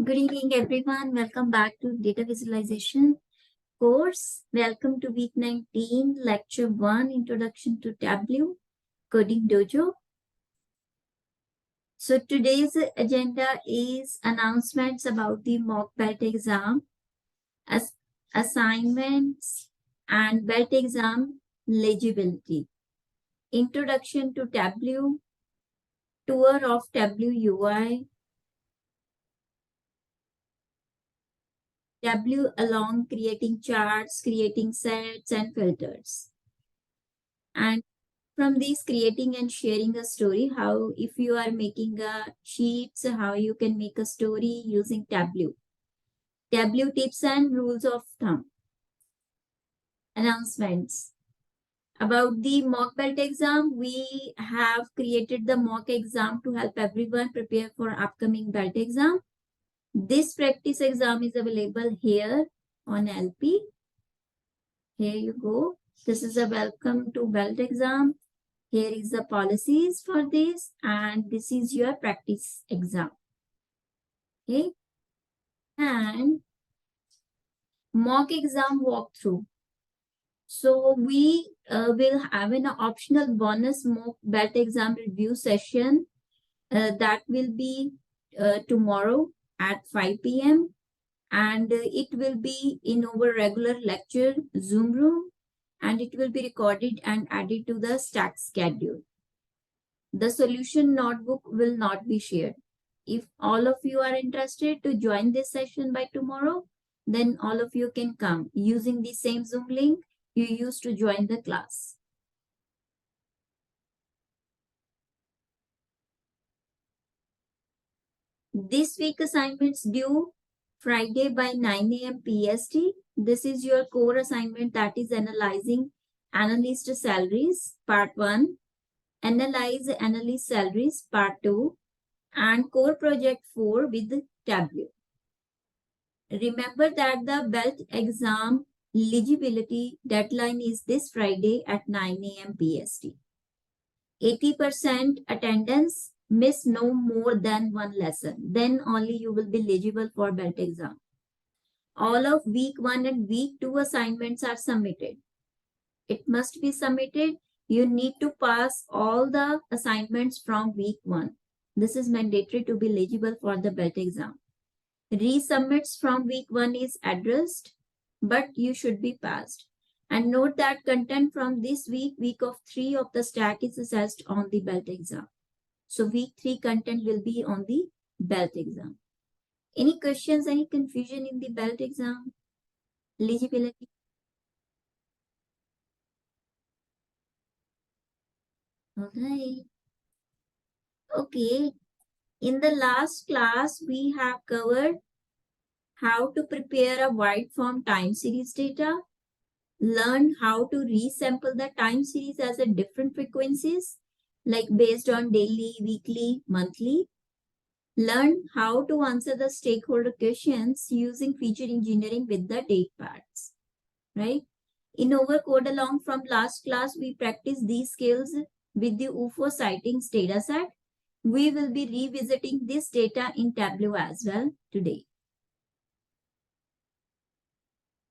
Good evening, everyone. Welcome back to Data Visualization course. Welcome to Week 19, Lecture 1, Introduction to Tableau, Coding Dojo. So today's agenda is announcements about the mock belt exam, assignments, and belt exam legibility. Introduction to Tableau, tour of Tableau UI, Tableau along creating charts, creating sets and filters. And from these creating and sharing a story, how if you are making a sheets, how you can make a story using Tableau. Tableau tips and rules of thumb. Announcements. About the mock belt exam, we have created the mock exam to help everyone prepare for upcoming belt exam. This practice exam is available here on LP. Here you go. This is a welcome to belt exam. Here is the policies for this, and this is your practice exam. Okay. And mock exam walkthrough. So we will have an optional bonus mock belt exam review session that will be tomorrow at 5 p.m. And it will be in our regular lecture Zoom room, and it will be recorded and added to the stack schedule. The solution notebook will not be shared. If all of you are interested to join this session by tomorrow, then all of you can come using the same Zoom link you used to join the class. This week assignments due Friday by 9 a.m. PST. This is your core assignment, that is analyzing analyst salaries, part 1, analyze analyst salaries, part 2, and core project 4 with Tableau. Remember that the belt exam eligibility deadline is this Friday at 9 a.m. PST. 80% attendance, miss no more than one lesson. Then only you will be eligible for belt exam. All of week 1 and week 2 assignments are submitted. It must be submitted. You need to pass all the assignments from week 1. This is mandatory to be eligible for the belt exam. Resubmits from week 1 is addressed, but you should be passed. And note that content from this week of 3 of the stack is assessed on the belt exam. So week 3 content will be on the belt exam. Any questions, any confusion in the belt exam? Eligibility? Okay. Okay. In the last class, we have covered how to prepare a wide form time series data, learn how to resample the time series as a different frequencies, like based on daily, weekly, monthly. Learn how to answer the stakeholder questions using feature engineering with the date parts, right? In our code along from last class, we practice these skills with the UFO sightings dataset. We will be revisiting this data in Tableau as well today.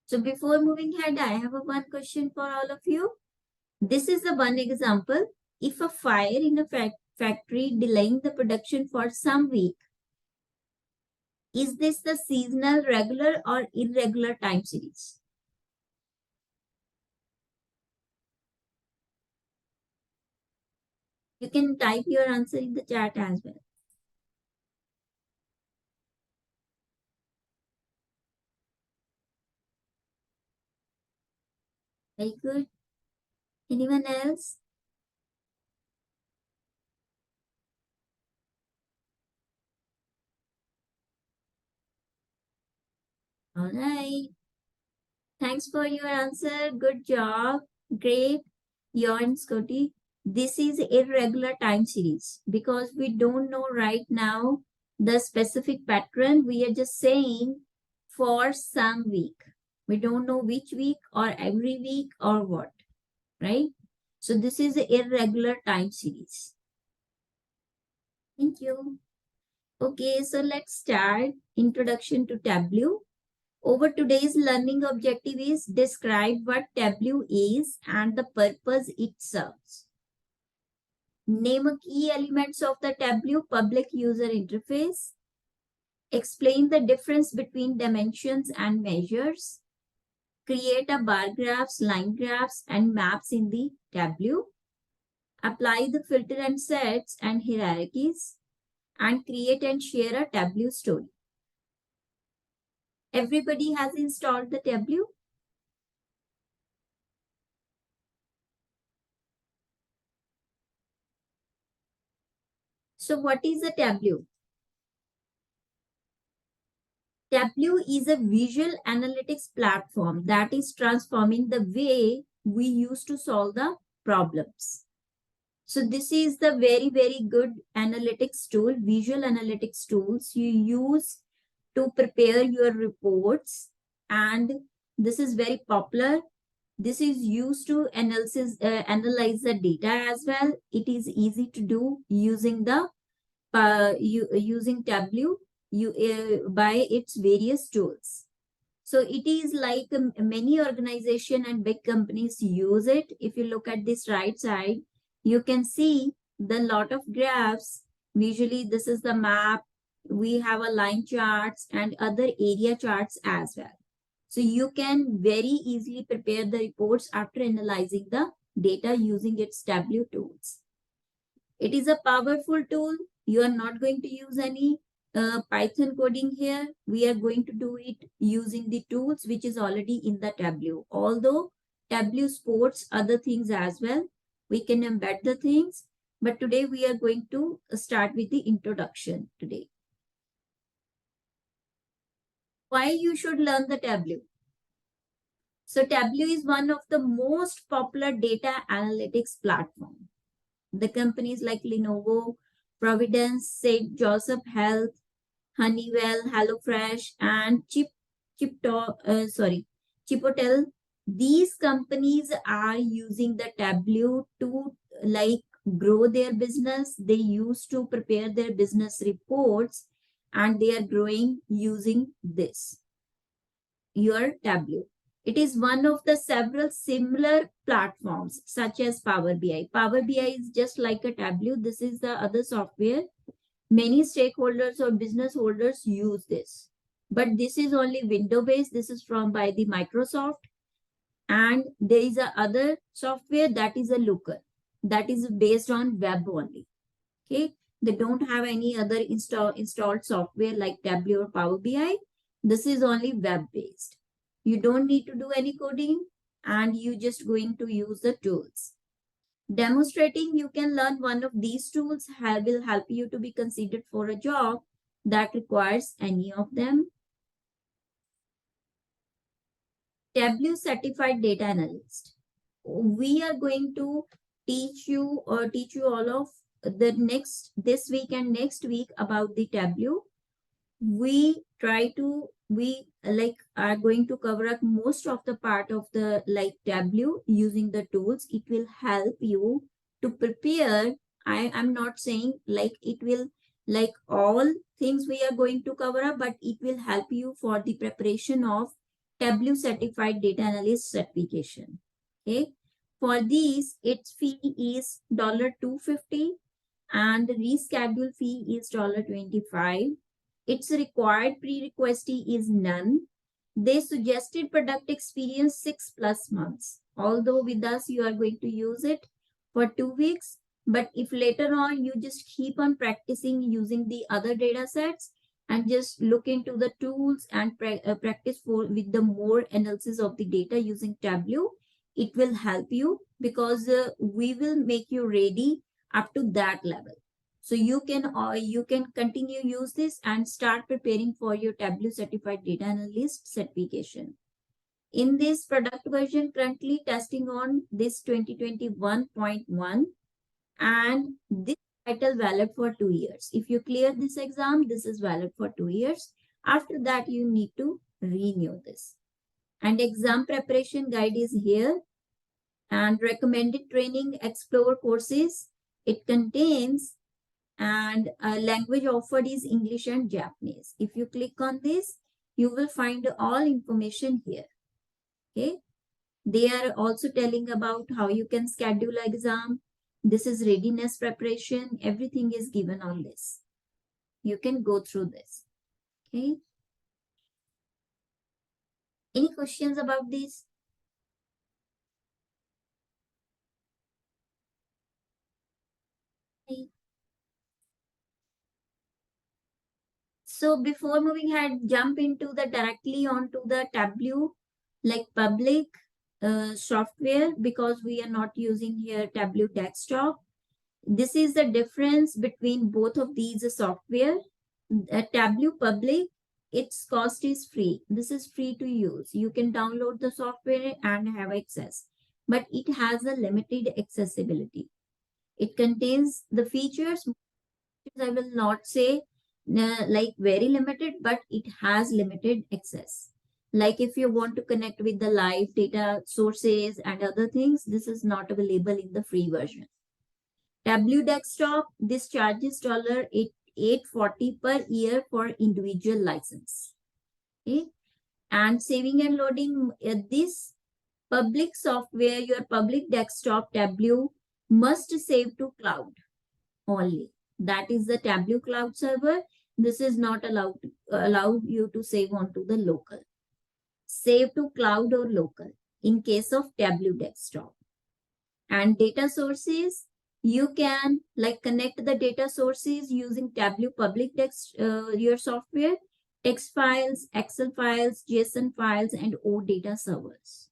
So before moving ahead, I have one question for all of you. This is the one example. If a fire in a factory delaying the production for some week, is this the seasonal, regular, or irregular time series? You can type your answer in the chat as well. Very good. Anyone else? All right. Thanks for your answer. Good job. Great. Yon Scotty. This is irregular time series because we don't know right now the specific pattern. We are just saying for some week. We don't know which week or every week or what, right? So this is the irregular time series. Thank you. Okay, so let's start. Introduction to Tableau. Over today's learning objective is describe what Tableau is and the purpose it serves. Name a key elements of the Tableau public user interface. Explain the difference between dimensions and measures. Create a bar graphs, line graphs, and maps in the Tableau. Apply the filter and sets and hierarchies. And create and share a Tableau story. Everybody has installed the Tableau. So what is a Tableau? Tableau is a visual analytics platform that is transforming the way we used to solve the problems. So this is the very, very good analytics tool, visual analytics tools you use to prepare your reports. And this is very popular. This is used to analyze the data as well. It is easy to do using the using Tableau by its various tools. So it is like many organization and big companies use it. If you look at this right side, you can see the lot of graphs. Visually, this is the map. We have a line charts and other area charts as well. So you can very easily prepare the reports after analyzing the data using its Tableau tools. It is a powerful tool. You are not going to use any Python coding here. We are going to do it using the tools which is already in the Tableau. Although Tableau supports other things as well, we can embed the things. But today we are going to start with the introduction today. Why you should learn the Tableau? So Tableau is one of the most popular data analytics platform. The companies like Lenovo, Providence, St. Joseph Health, Honeywell, HelloFresh, and Chipotle. These companies are using the Tableau to like grow their business. They used to prepare their business reports, and they are growing using this, your Tableau. It is one of the several similar platforms such as Power BI. Power BI is just like a Tableau. This is the other software. Many stakeholders or business holders use this. But this is only window based. This is from by the Microsoft. And there is a other software that is a Looker that is based on web only. Okay. They don't have any other installed software like Tableau or Power BI. This is only web based. You don't need to do any coding and you just going to use the tools. Demonstrating you can learn one of these tools will help you to be considered for a job that requires any of them. Tableau Certified Data Analyst. We are going to teach you all of this week and next week about the Tableau. We are going to cover up most of the part of the like Tableau using the tools. It will help you to prepare. I'm not saying like it will like all things we are going to cover up, but it will help you for the preparation of Tableau Certified Data Analyst certification. Okay. For these, its fee is $250 and the reschedule fee is $25. Its required pre-request is none. They suggested product experience 6+ months. Although with us you are going to use it for 2 weeks, but if later on you just keep on practicing using the other data sets and just look into the tools and practice with the more analysis of the data using Tableau, it will help you because we will make you ready up to that level. So you can continue use this and start preparing for your Tableau Certified Data Analyst certification. In this product version, currently testing on this 2021.1, and this title valid for 2 years. If you clear this exam, this is valid for 2 years. After that, you need to renew this. And exam preparation guide is here. And recommended training explore courses. It contains and language offered is English and Japanese. If you click on this, you will find all information here. Okay. They are also telling about how you can schedule exam. This is readiness preparation. Everything is given on this. You can go through this. Okay. Any questions about this? Okay. So before moving ahead, jump into the directly onto the Tableau, like public software, because we are not using here Tableau desktop. This is the difference between both of these software. Tableau public, its cost is free. This is free to use. You can download the software and have access, but it has a limited accessibility. It contains the features, I will not say like very limited, but it has limited access. Like if you want to connect with the live data sources and other things, this is not available in the free version. Tableau Desktop, this charges $840 per year for individual license. Okay. And saving and loading this public software, your public desktop Tableau must save to cloud only. That is the Tableau cloud server. This is not allowed you to save onto the local. Save to cloud or local in case of Tableau desktop. And data sources, you can like connect the data sources using Tableau public your software, text files, Excel files, JSON files, and OData servers.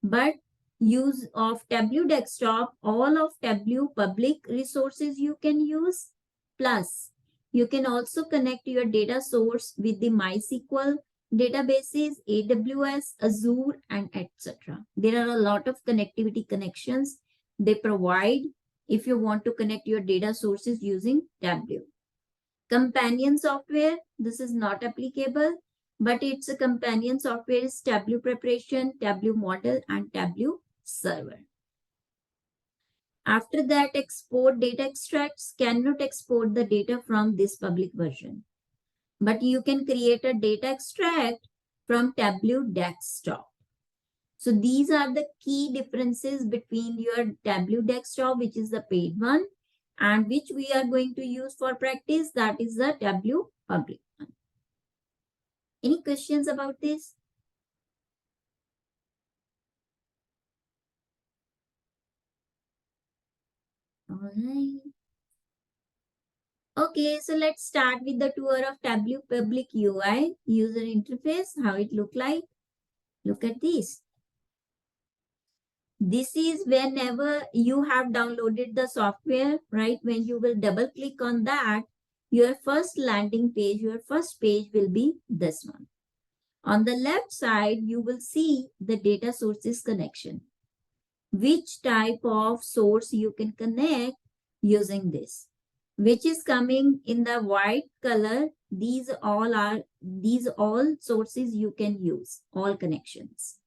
But use of Tableau desktop, all of Tableau public resources you can use. Plus, you can also connect your data source with the MySQL databases, AWS, Azure, and etc. There are a lot of connectivity connections they provide if you want to connect your data sources using Tableau. Companion software, this is not applicable, but it's a companion software is Tableau preparation, Tableau model, and Tableau server. After that, export data extracts cannot export the data from this public version, but you can create a data extract from Tableau desktop. So these are the key differences between your Tableau desktop, which is the paid one, and which we are going to use for practice, that is the Tableau public one. Any questions about this? All right. Okay, so let's start with the tour of Tableau public UI, user interface, how it look like. Look at this. This is whenever you have downloaded the software, right? When you will double click on that, your first landing page, your first page will be this one. On the left side, you will see the data sources connection. Which type of source you can connect using this, which is coming in the white color. These all sources you can use, all connections.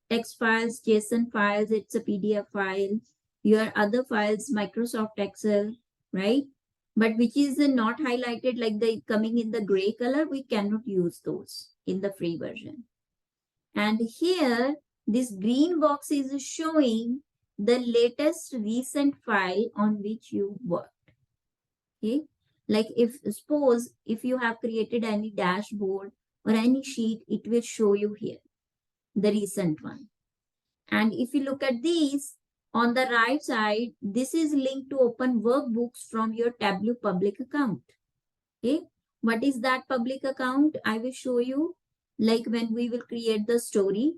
Text files, JSON files, it's a PDF file. Your other files, Microsoft Excel, right? But which is not highlighted like the coming in the gray color, we cannot use those in the free version. And here, this green box is showing the latest recent file on which you worked. Okay. Like if suppose if you have created any dashboard or any sheet, it will show you here, the recent one. And if you look at these, on the right side, this is linked to open workbooks from your Tableau public account. Okay. What is that public account? I will show you like when we will create the story,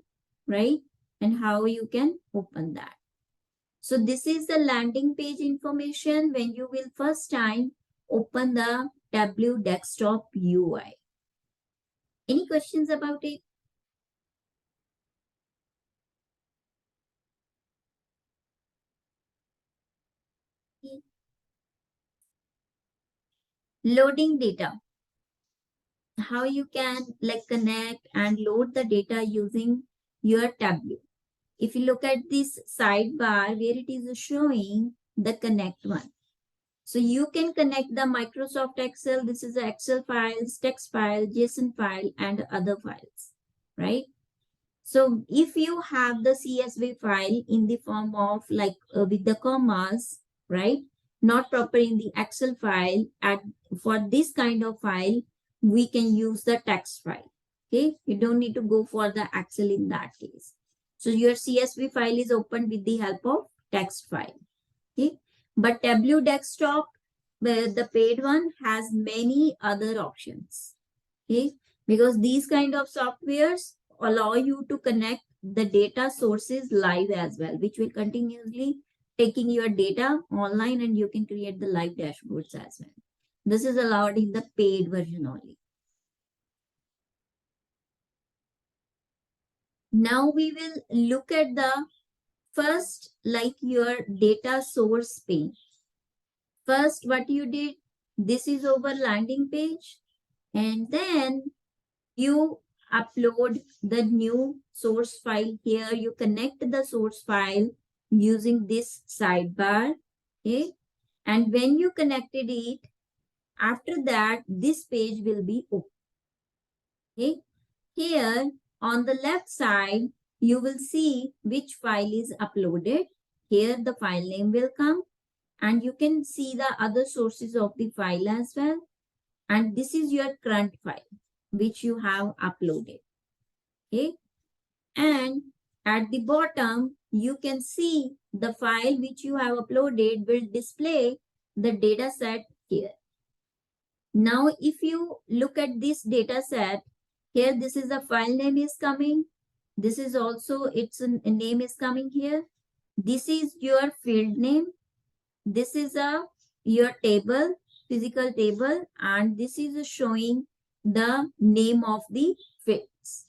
right? And how you can open that. So this is the landing page information when you will first time open the Tableau desktop UI. Any questions about it? Loading data. How you can like connect and load the data using your Tableau. If you look at this sidebar where it is showing the connect one. So you can connect the Microsoft Excel. This is the Excel files, text file, JSON file, and other files, right? So if you have the CSV file in the form of like with the commas, right? Not proper in the Excel file, for this kind of file, we can use the text file. Okay, you don't need to go for the Excel in that case. So your CSV file is opened with the help of text file. Okay, but Tableau desktop, the paid one, has many other options. Okay, because these kind of softwares allow you to connect the data sources live as well, which will continuously taking your data online, and you can create the live dashboards as well. This is allowed in the paid version only. Now we will look at the first, like your data source page. First, what you did, this is over landing page, and then you upload the new source file here. You connect the source file using this sidebar. Okay, and when you connected it, after that this page will be open. Okay, here on the left side you will see which file is uploaded. Here the file name will come, and you can see the other sources of the file as well. And this is your current file which you have uploaded. Okay, and at the bottom you can see the file which you have uploaded will display the data set here. Now if you look at this data set here, this is the file name is coming, this is also its name is coming here, this is your field name, this is your table, physical table, and this is showing the name of the fields.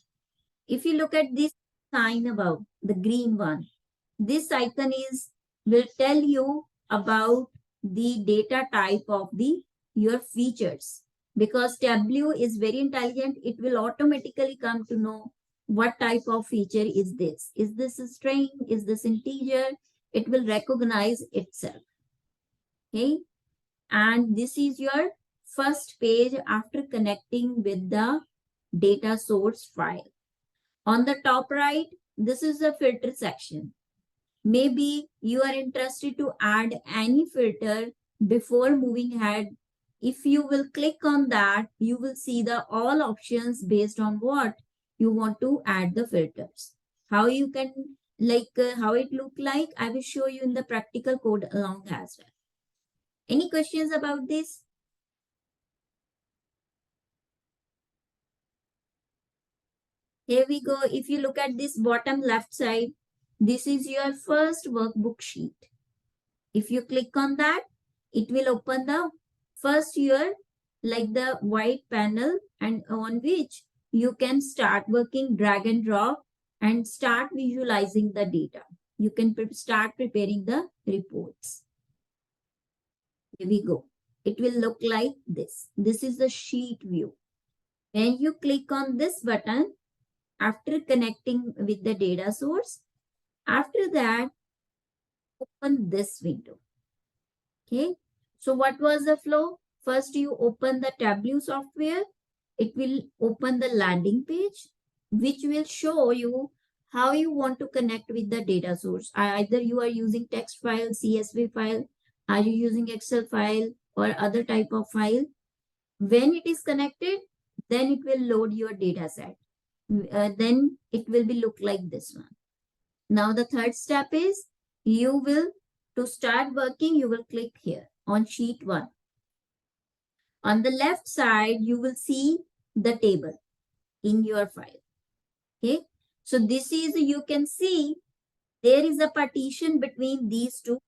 If you look at this sign above, the green one, this icon will tell you about the data type of your features. Because Tableau is very intelligent, it will automatically come to know what type of feature is this. Is this a string? Is this integer? It will recognize itself. Okay. And this is your first page after connecting with the data source file. On the top right, this is the filter section. Maybe you are interested to add any filter before moving ahead. If you will click on that, you will see the all options based on what you want to add the filters. How you can, how it look like, I will show you in the practical code along as well. Any questions about this? Here we go. If you look at this bottom left side, this is your first workbook sheet. If you click on that, it will open the first year, like the white panel, and on which you can start working, drag and drop, and start visualizing the data. You can start preparing the reports. Here we go. It will look like this. This is the sheet view. When you click on this button, after connecting with the data source, after that, open this window. Okay, so what was the flow? First, you open the Tableau software. It will open the landing page, which will show you how you want to connect with the data source. Either you are using text file, CSV file, are you using Excel file or other type of file. When it is connected, then it will load your data set. Then it will be look like this one. Now the third step is you will, to start working, you will click here on sheet 1. On the left side, you will see the table in your file. Okay. So this is, you can see there is a partition between these two.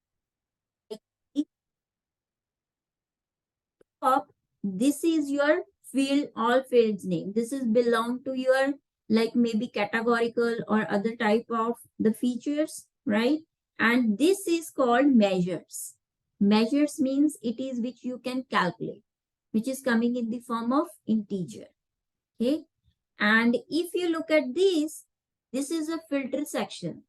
Top, this is your field, all fields name. This is belong to your, like maybe categorical or other type of the features, right? And this is called measures. Measures means it is which you can calculate, which is coming in the form of integer. Okay. And if you look at this is a filter section.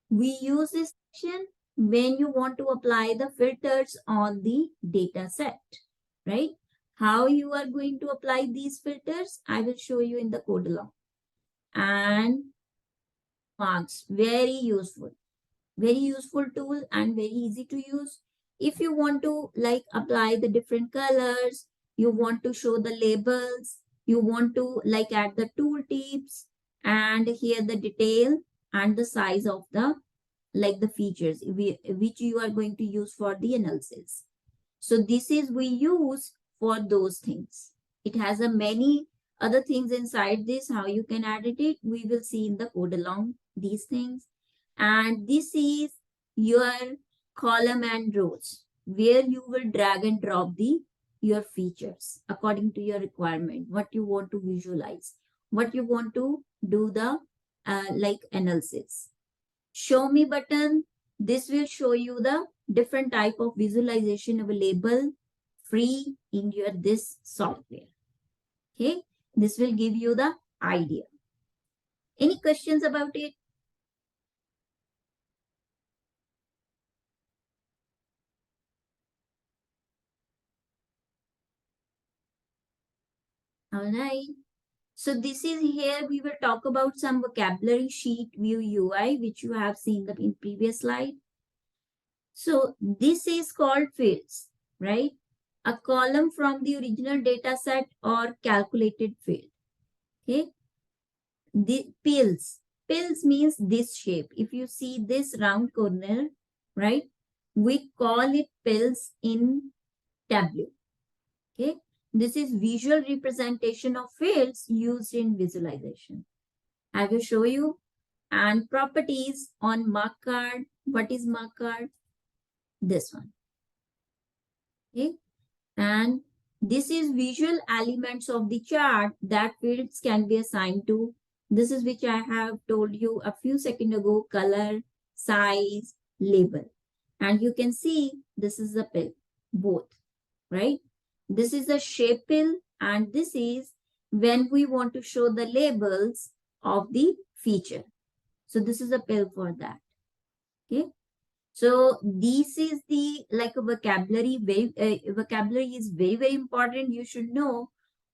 We use this section when you want to apply the filters on the data set, right? How you are going to apply these filters, I will show you in the code along. And marks, very useful tool and very easy to use. If you want to like apply the different colors, you want to show the labels, you want to like add the tool tips, and here the detail and the size of the like the features which you are going to use for the analysis. So this is we use for those things. It has a many other things inside this, how you can edit it. We will see in the code along these things. And this is your column and rows where you will drag and drop the your features according to your requirement, what you want to visualize, what you want to do the like analysis. Show me button. This will show you the different type of visualization available free in your this software. Okay. This will give you the idea. Any questions about it? All right. So this is here we will talk about some vocabulary sheet view UI, which you have seen the in previous slide. So this is called fields, right? A column from the original data set or calculated field. Okay. The pills means this shape. If you see this round corner, right, we call it pills in Tableau. Okay, this is visual representation of fields used in visualization. I will show you. And properties on mark card. What is mark card? This one. Okay, and this is visual elements of the chart that fields can be assigned to. This is which I have told you a few seconds ago, color, size, label. And you can see this is the pill, both, right? This is the shape pill and this is when we want to show the labels of the feature. So this is a pill for that, okay? So this is the like a vocabulary. Vocabulary is very important. You should know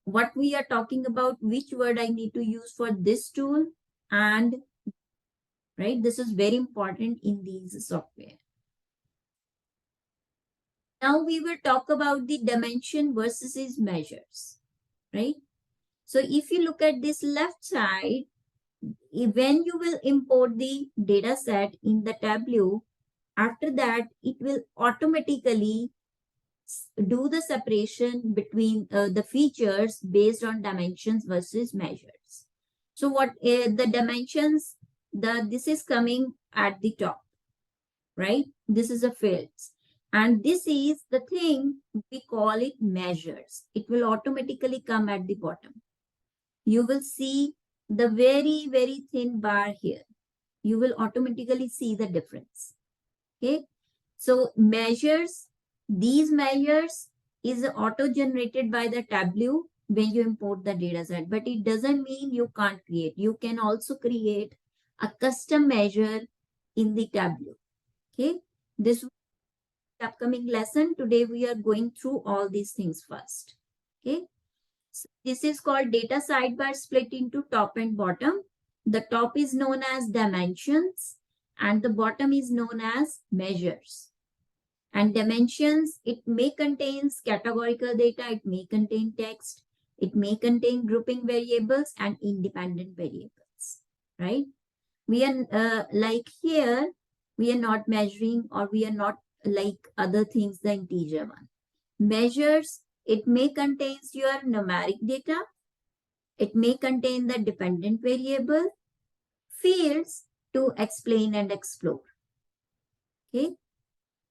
what we are talking about, which word I need to use for this tool, and right. This is very important in these software. Now we will talk about the dimension versus its measures, right? So if you look at this left side, when you will import the data set in the Tableau, after that it will automatically do the separation between the features based on dimensions versus measures. So what the dimensions, this is coming at the top, right? This is a fields. And this is the thing we call it measures. It will automatically come at the bottom. You will see the very thin bar here. You will automatically see the difference. Okay. So measures, these measures is auto-generated by the Tableau when you import the data set, but it doesn't mean you can't create. You can also create a custom measure in the Tableau. Okay. This upcoming lesson. Today we are going through all these things first. Okay. So this is called data sidebar split into top and bottom. The top is known as dimensions and the bottom is known as measures. And dimensions, it may contain categorical data, it may contain text, it may contain grouping variables and independent variables, right? We are like here, we are not measuring or we are not like other things, the integer one. Measures, it may contain your numeric data, it may contain the dependent variable, fields to explain and explore. Okay,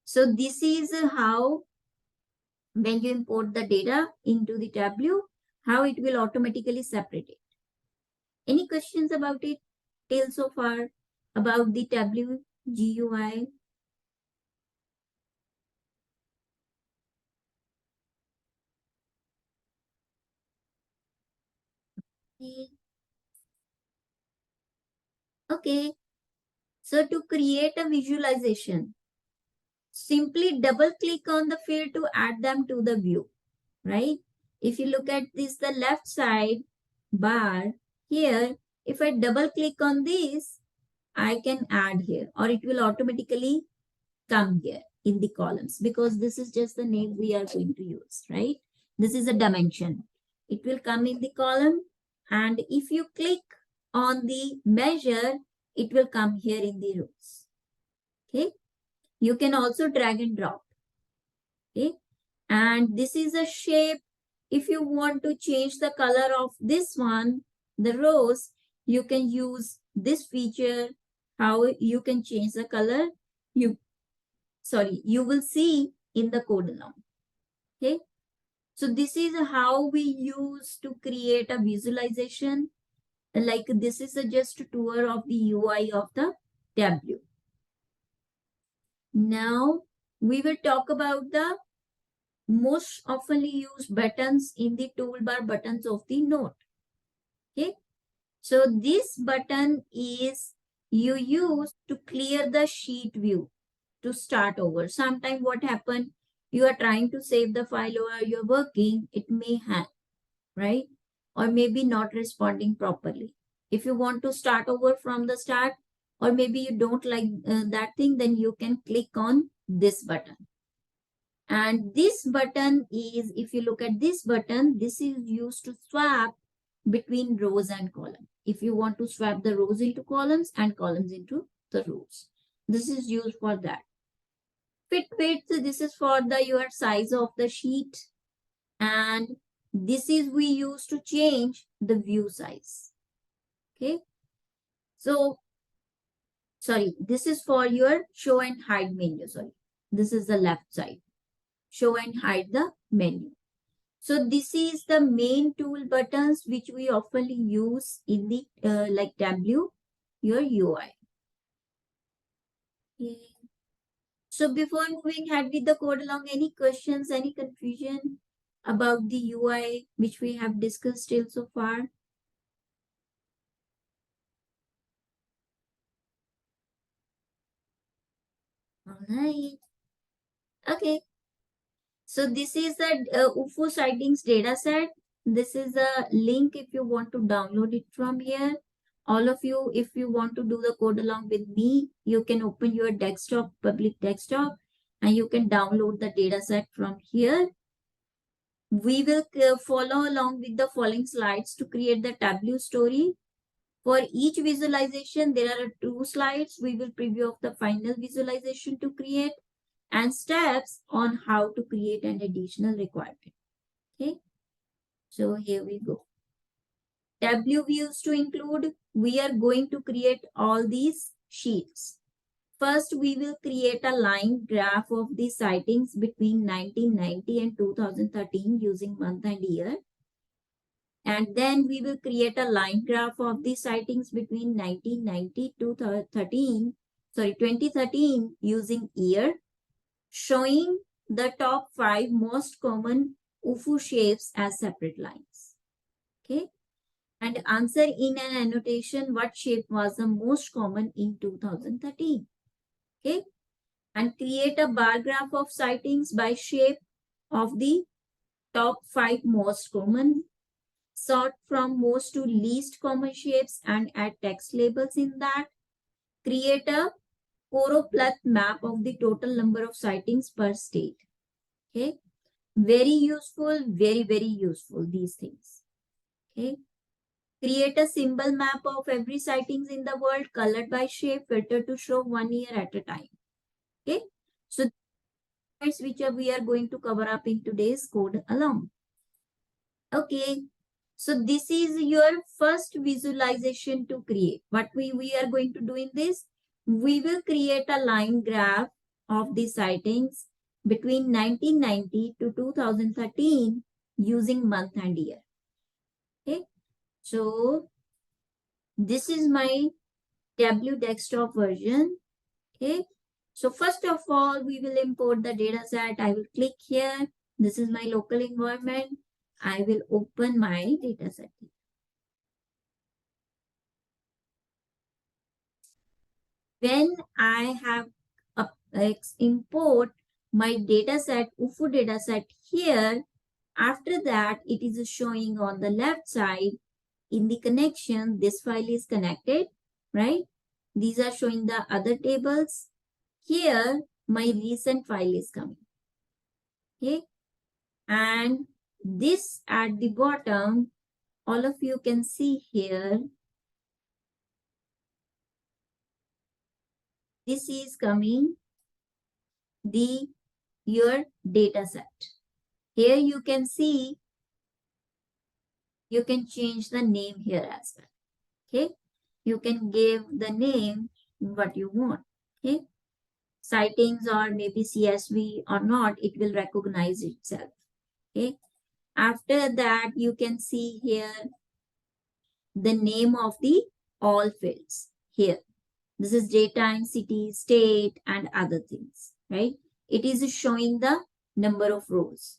so this is how when you import the data into the Tableau, how it will automatically separate it. Any questions about it till so far about the Tableau GUI? Okay, so to create a visualization, simply double click on the field to add them to the view, right? If you look at this, the left side bar here, if I double click on this, I can add here, or it will automatically come here in the columns, because this is just the name we are going to use, right? This is a dimension. It will come in the column, and if you click on the measure, it will come here in the rows. Okay. You can also drag and drop. Okay. And this is a shape. If you want to change the color of this one, the rows, you can use this feature. How you can change the color, you will see in the code along. Okay. So this is how we use to create a visualization. Like this is just a tour of the UI of the Tableau. Now we will talk about the most oftenly used buttons in the toolbar buttons of the note. Okay. So this button is you use to clear the sheet view to start over. Sometime what happened, you are trying to save the file or you're working, it may hang, right? Or maybe not responding properly. If you want to start over from the start, or maybe you don't like that thing, then you can click on this button. And this button is, if you look at this button, this is used to swap between rows and columns. If you want to swap the rows into columns and columns into the rows, this is used for that. Fit width, this is for the your size of the sheet, and this is we use to change the view size. Okay. So, sorry, this is for your show and hide menu. Sorry, this is the left side. Show and hide the menu. So this is the main tool buttons which we often use in the like Tableau, your UI. Okay. So before moving ahead with the code along, any questions, any confusion about the UI which we have discussed till so far? All right. Okay. So this is the UFO sightings data set. This is a link if you want to download it from here. All of you, if you want to do the code along with me, you can open your desktop, public desktop, and you can download the data set from here. We will follow along with the following slides to create the Tableau story. For each visualization, there are 2 slides. We will preview of the final visualization to create and steps on how to create an additional requirement. Okay, so here we go. Tableau views to include, we are going to create all these sheets. First, we will create a line graph of the sightings between 1990 and 2013 using month and year. And then we will create a line graph of the sightings between 1990 to 2013 using year, showing the top 5 most common UFO shapes as separate lines. Okay. And answer in an annotation what shape was the most common in 2013. Okay. And create a bar graph of sightings by shape of the top 5 most common. Sort from most to least common shapes and add text labels in that. Create a choropleth map of the total number of sightings per state. Okay. Very useful, very, very useful, these things. Okay. Create a symbol map of every sightings in the world, colored by shape, filtered to show 1 year at a time. Okay. So points which we are going to cover up in today's code along. Okay. So this is your first visualization to create. What we are going to do in this, we will create a line graph of the sightings between 1990 to 2013 using month and year. Okay. So this is my Tableau desktop version. Okay. So first of all, we will import the data set. I will click here. This is my local environment. I will open my data set. When I have import my data set, UFO data set here. After that, it is showing on the left side in the connection, this file is connected, right? These are showing the other tables. Here, my recent file is coming, okay? And this at the bottom, all of you can see here, this is coming your data set. Here you can see, you can change the name here as well, okay? You can give the name what you want, okay? Sightings or maybe CSV or not, it will recognize itself, okay? After that, you can see here the name of the all fields here. This is daytime, city, state, and other things, right? It is showing the number of rows.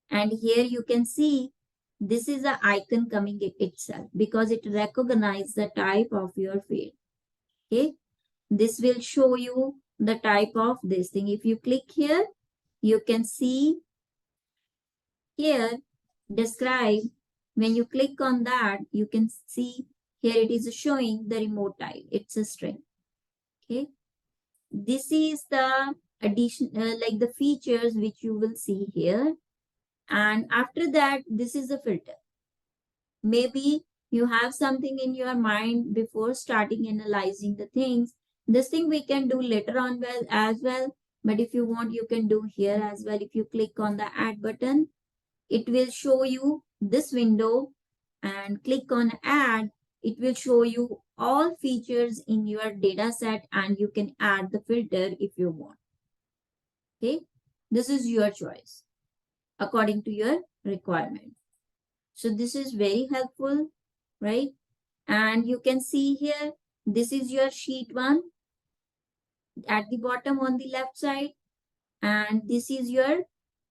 And here you can see this is the icon coming itself because it recognizes the type of your field, okay? This will show you the type of this thing. If you click here, you can see here, describe. When you click on that, you can see here it is showing the remote type. It's a string, okay? This is the addition, like the features which you will see here. And after that, this is a filter. Maybe you have something in your mind before starting analyzing the things. This thing we can do later on as well. But if you want, you can do here as well. If you click on the add button, it will show you this window, and click on add. It will show you all features in your data set, and you can add the filter if you want. Okay, this is your choice according to your requirement. So this is very helpful, right? And you can see here, this is your sheet 1 at the bottom on the left side, and this is your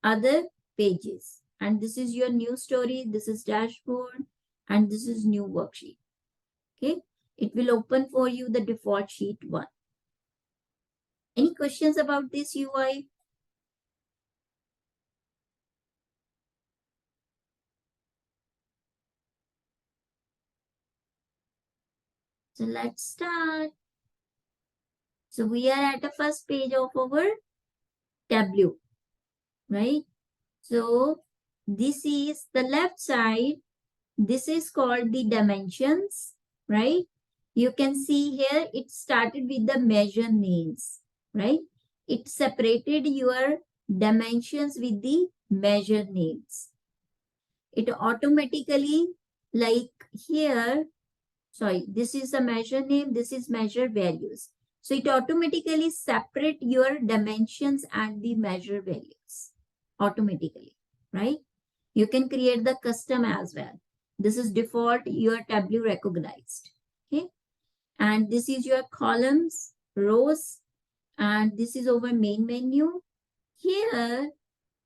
other pages, and this is your new story, this is dashboard, and this is new worksheet, okay? It will open for you the default sheet 1. Any questions about this UI? So let's start. So we are at the first page of our Tableau, right? So this is the left side. This is called the dimensions, right? You can see here it started with the measure names, right? It separated your dimensions with the measure names. It automatically, like here, sorry, this is the measure name, this is measure values. So it automatically separate your dimensions and the measure values automatically, right? You can create the custom as well. This is default, your Tableau recognized, okay? And this is your columns, rows, and this is our main menu. Here,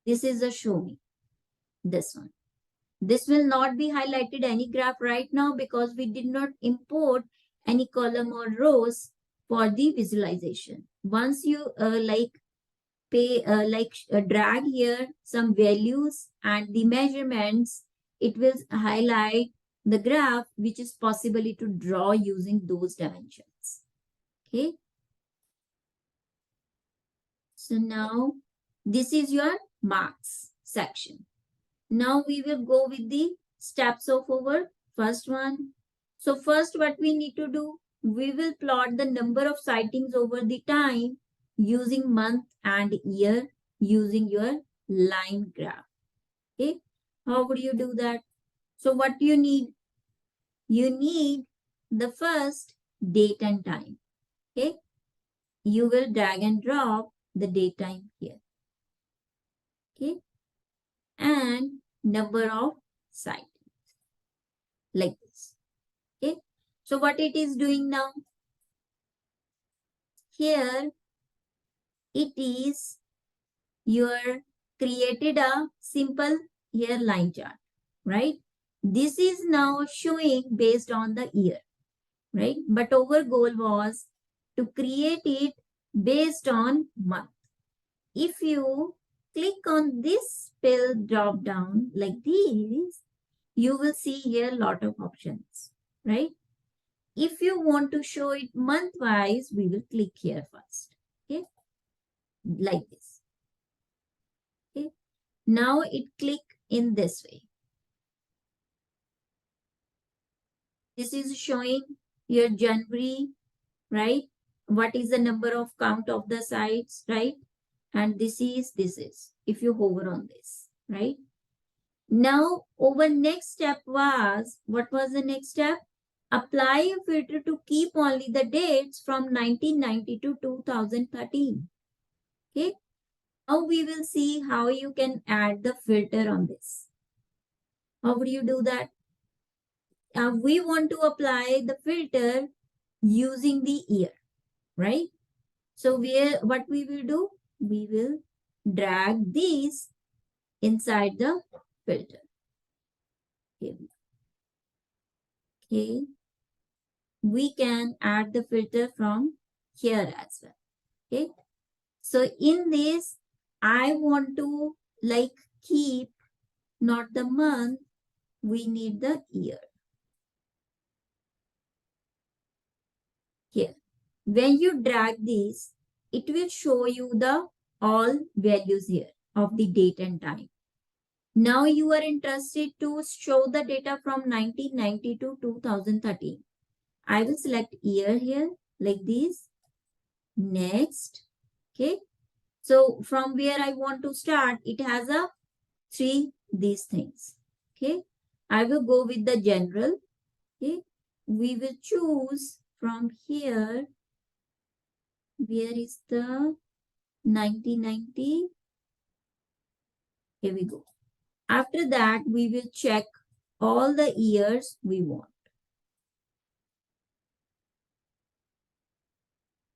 this is a show me, this one. This will not be highlighted any graph right now because we did not import any column or rows for the visualization. Once you drag here some values and the measurements, it will highlight the graph which is possibly to draw using those dimensions, okay? So now this is your marks section. Now we will go with the steps of our first one. So first what we need to do, we will plot the number of sightings over the time using month and year using your line graph. Okay, how would you do that? So what do you need? You need the first date and time. Okay, you will drag and drop the date time here. Okay, and number of sightings like this. Okay, so what it is doing now? Here it is your created a simple here line chart, right? This is now showing based on the year, right? But our goal was to create it based on month. If you click on this fill drop down like this, you will see here a lot of options, right? If you want to show it month wise, we will click here first. Okay, like this. Okay, now it click in this way. This is showing your January, right? What is the number of count of the sites, right? And this is, if you hover on this, right? Now, our next step was, what was the next step? Apply a filter to keep only the dates from 1990 to 2013. Okay. Now we will see how you can add the filter on this. How would you do that? We want to apply the filter using the year, right? So what we will do? We will drag these inside the filter. Okay. Okay. We can add the filter from here as well. Okay. So in this, I want to like keep not the month, we need the year. Here. When you drag this, it will show you the all values here of the date and time. Now you are interested to show the data from 1990 to 2013. I will select year here like this. Next. Okay. So from where I want to start, it has a these things. Okay. I will go with the general. Okay. We will choose from here. Where is the 1990? Here we go. After that, we will check all the years we want.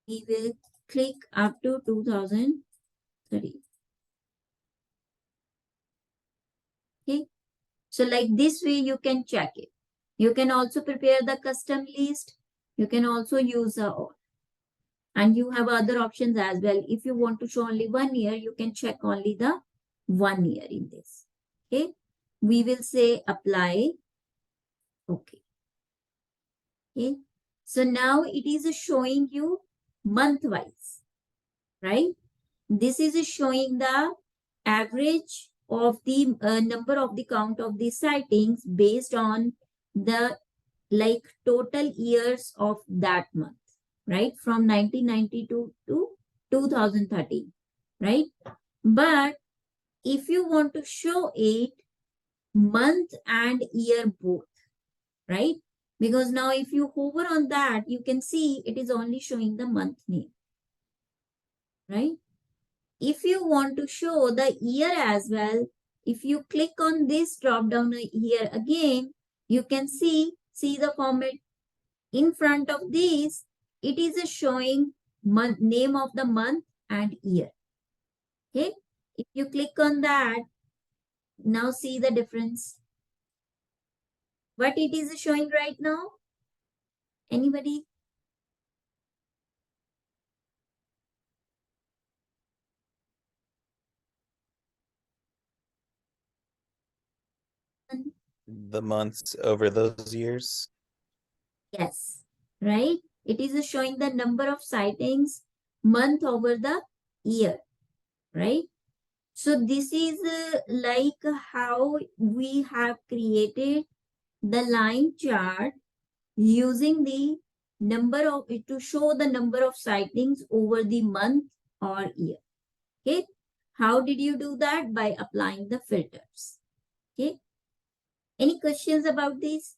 We will click up to 2030. Okay. So like this way, you can check it. You can also prepare the custom list. You can also use all. And you have other options as well. If you want to show only 1 year, you can check only the 1 year in this. Okay. We will say apply. Okay. Okay. So now it is showing you month wise, right? This is showing the average of the number of the count of the sightings based on the like total years of that month, right? From 1992 to 2013, right? But if you want to show it month and year both, right? Because now if you hover on that, you can see it is only showing the month name, right? If you want to show the year as well, if you click on this drop down here again, you can see the format in front of this. It is showing name of the month and year. Okay. If you click on that, now see the difference. What it is showing right now? Anybody? The months over those years? Yes, right? It is showing the number of sightings month over the year, right? So this is like how we have created the line chart using the number of to show the number of sightings over the month or year. Okay. How did you do that? By applying the filters. Okay. Any questions about this?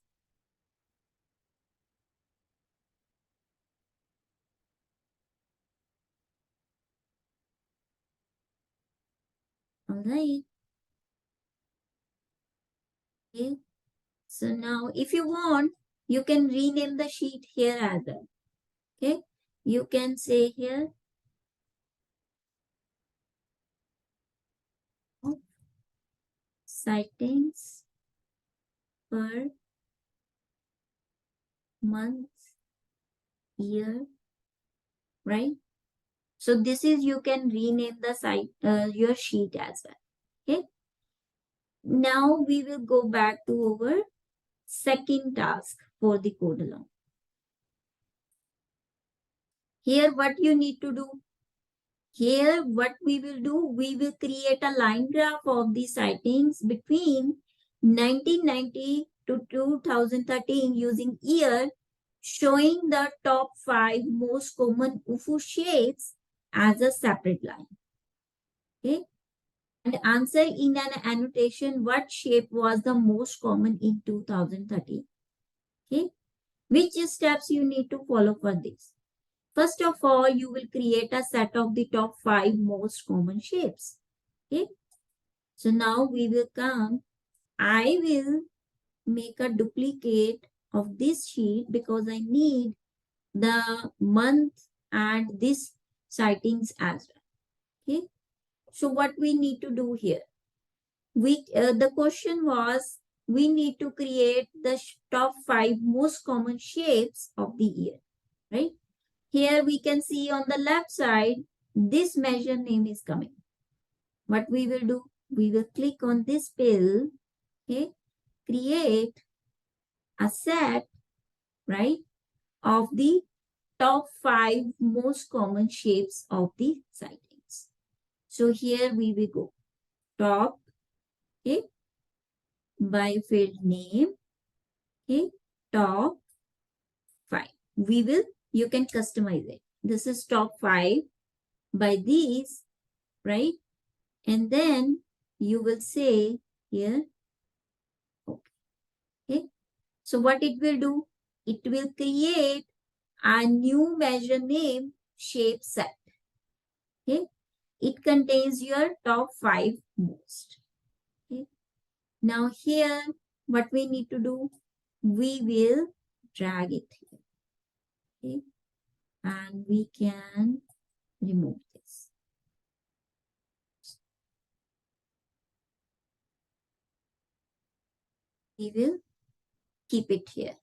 All right. Okay. So now if you want, you can rename the sheet here as well. Okay. You can say here sightings per month, year, right? So this is, you can rename the site, your sheet as well. Okay. Now we will go back to our second task for the code along. Here, what you need to do? Here, what we will do, we will create a line graph of the sightings between 1990 to 2013 using year, showing the top 5 most common UFO shapes as a separate line. Okay. And answer in an annotation what shape was the most common in 2013. Okay. Which steps you need to follow for this? First of all, you will create a set of the top 5 most common shapes. Okay. So now we will come. I will make a duplicate of this sheet because I need the month and this sightings as well. Okay. So what we need to do here? The question was, we need to create the top 5 most common shapes of the year, right? Here we can see on the left side, this measure name is coming. What we will do? We will click on this pill, okay, create a set, right, of the top 5 most common shapes of the sightings. So here we will go top, okay, by field name, okay, top 5. We will, you can customize it. This is top 5 by these, right? And then you will say here, okay. So what it will do? It will create a new measure name shape set. Okay. It contains your top 5 most. Okay. Now here, what we need to do? We will drag it here. Okay. And we can remove this. We will keep it here.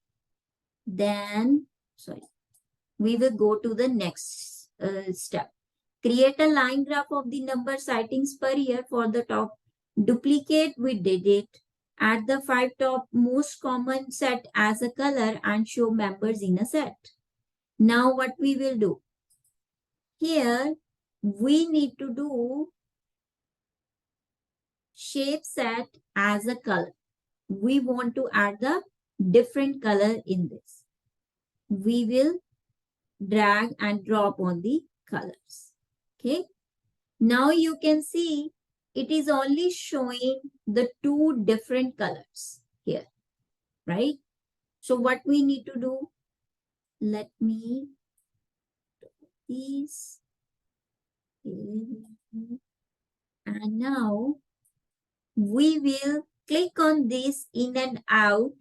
Then, sorry, we will go to the next step. Create a line graph of the number sightings per year for the top. Duplicate, we did it. Add the 5 top most common set as a color and show members in a set. Now what we will do? Here, we need to do shape set as a color. We want to add the different color in this. We will drag and drop on the colors. Okay. Now you can see it is only showing the 2 different colors here, right? So what we need to do, let me do this. And now we will click on this in and out.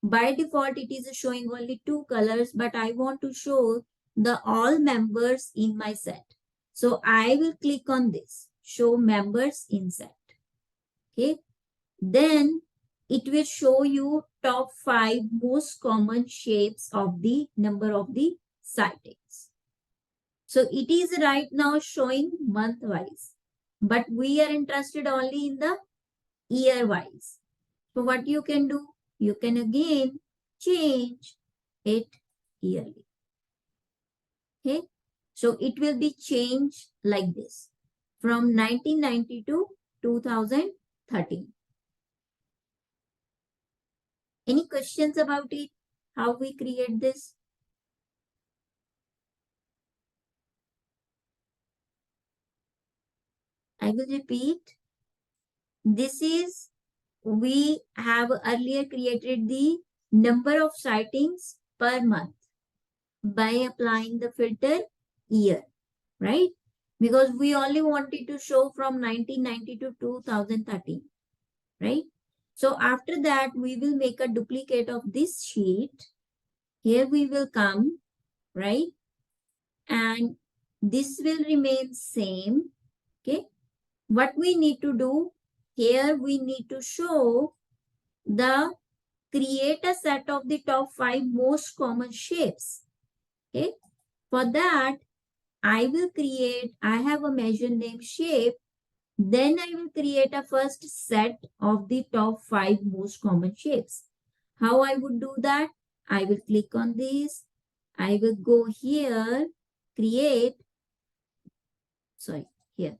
By default, it is showing only 2 colors, but I want to show the all members in my set. So I will click on this, show members in set. Okay. Then it will show you top 5 most common shapes of the number of the sightings. So it is right now showing month wise, but we are interested only in the year wise. So what you can do? You can again change it yearly. Okay. So it will be changed like this from 1990 to 2013. Any questions about it? How we create this? I will repeat. This is, we have earlier created the number of sightings per month by applying the filter year, right? Because we only wanted to show from 1990 to 2013, right? So after that, we will make a duplicate of this sheet. Here we will come, right? And this will remain same, okay? What we need to do, here we need to show the, create a set of the top 5 most common shapes, okay? For that, I have a measure named shape. Then I will create a first set of the top 5 most common shapes. How I would do that? I will click on this. I will go here, create, sorry, here.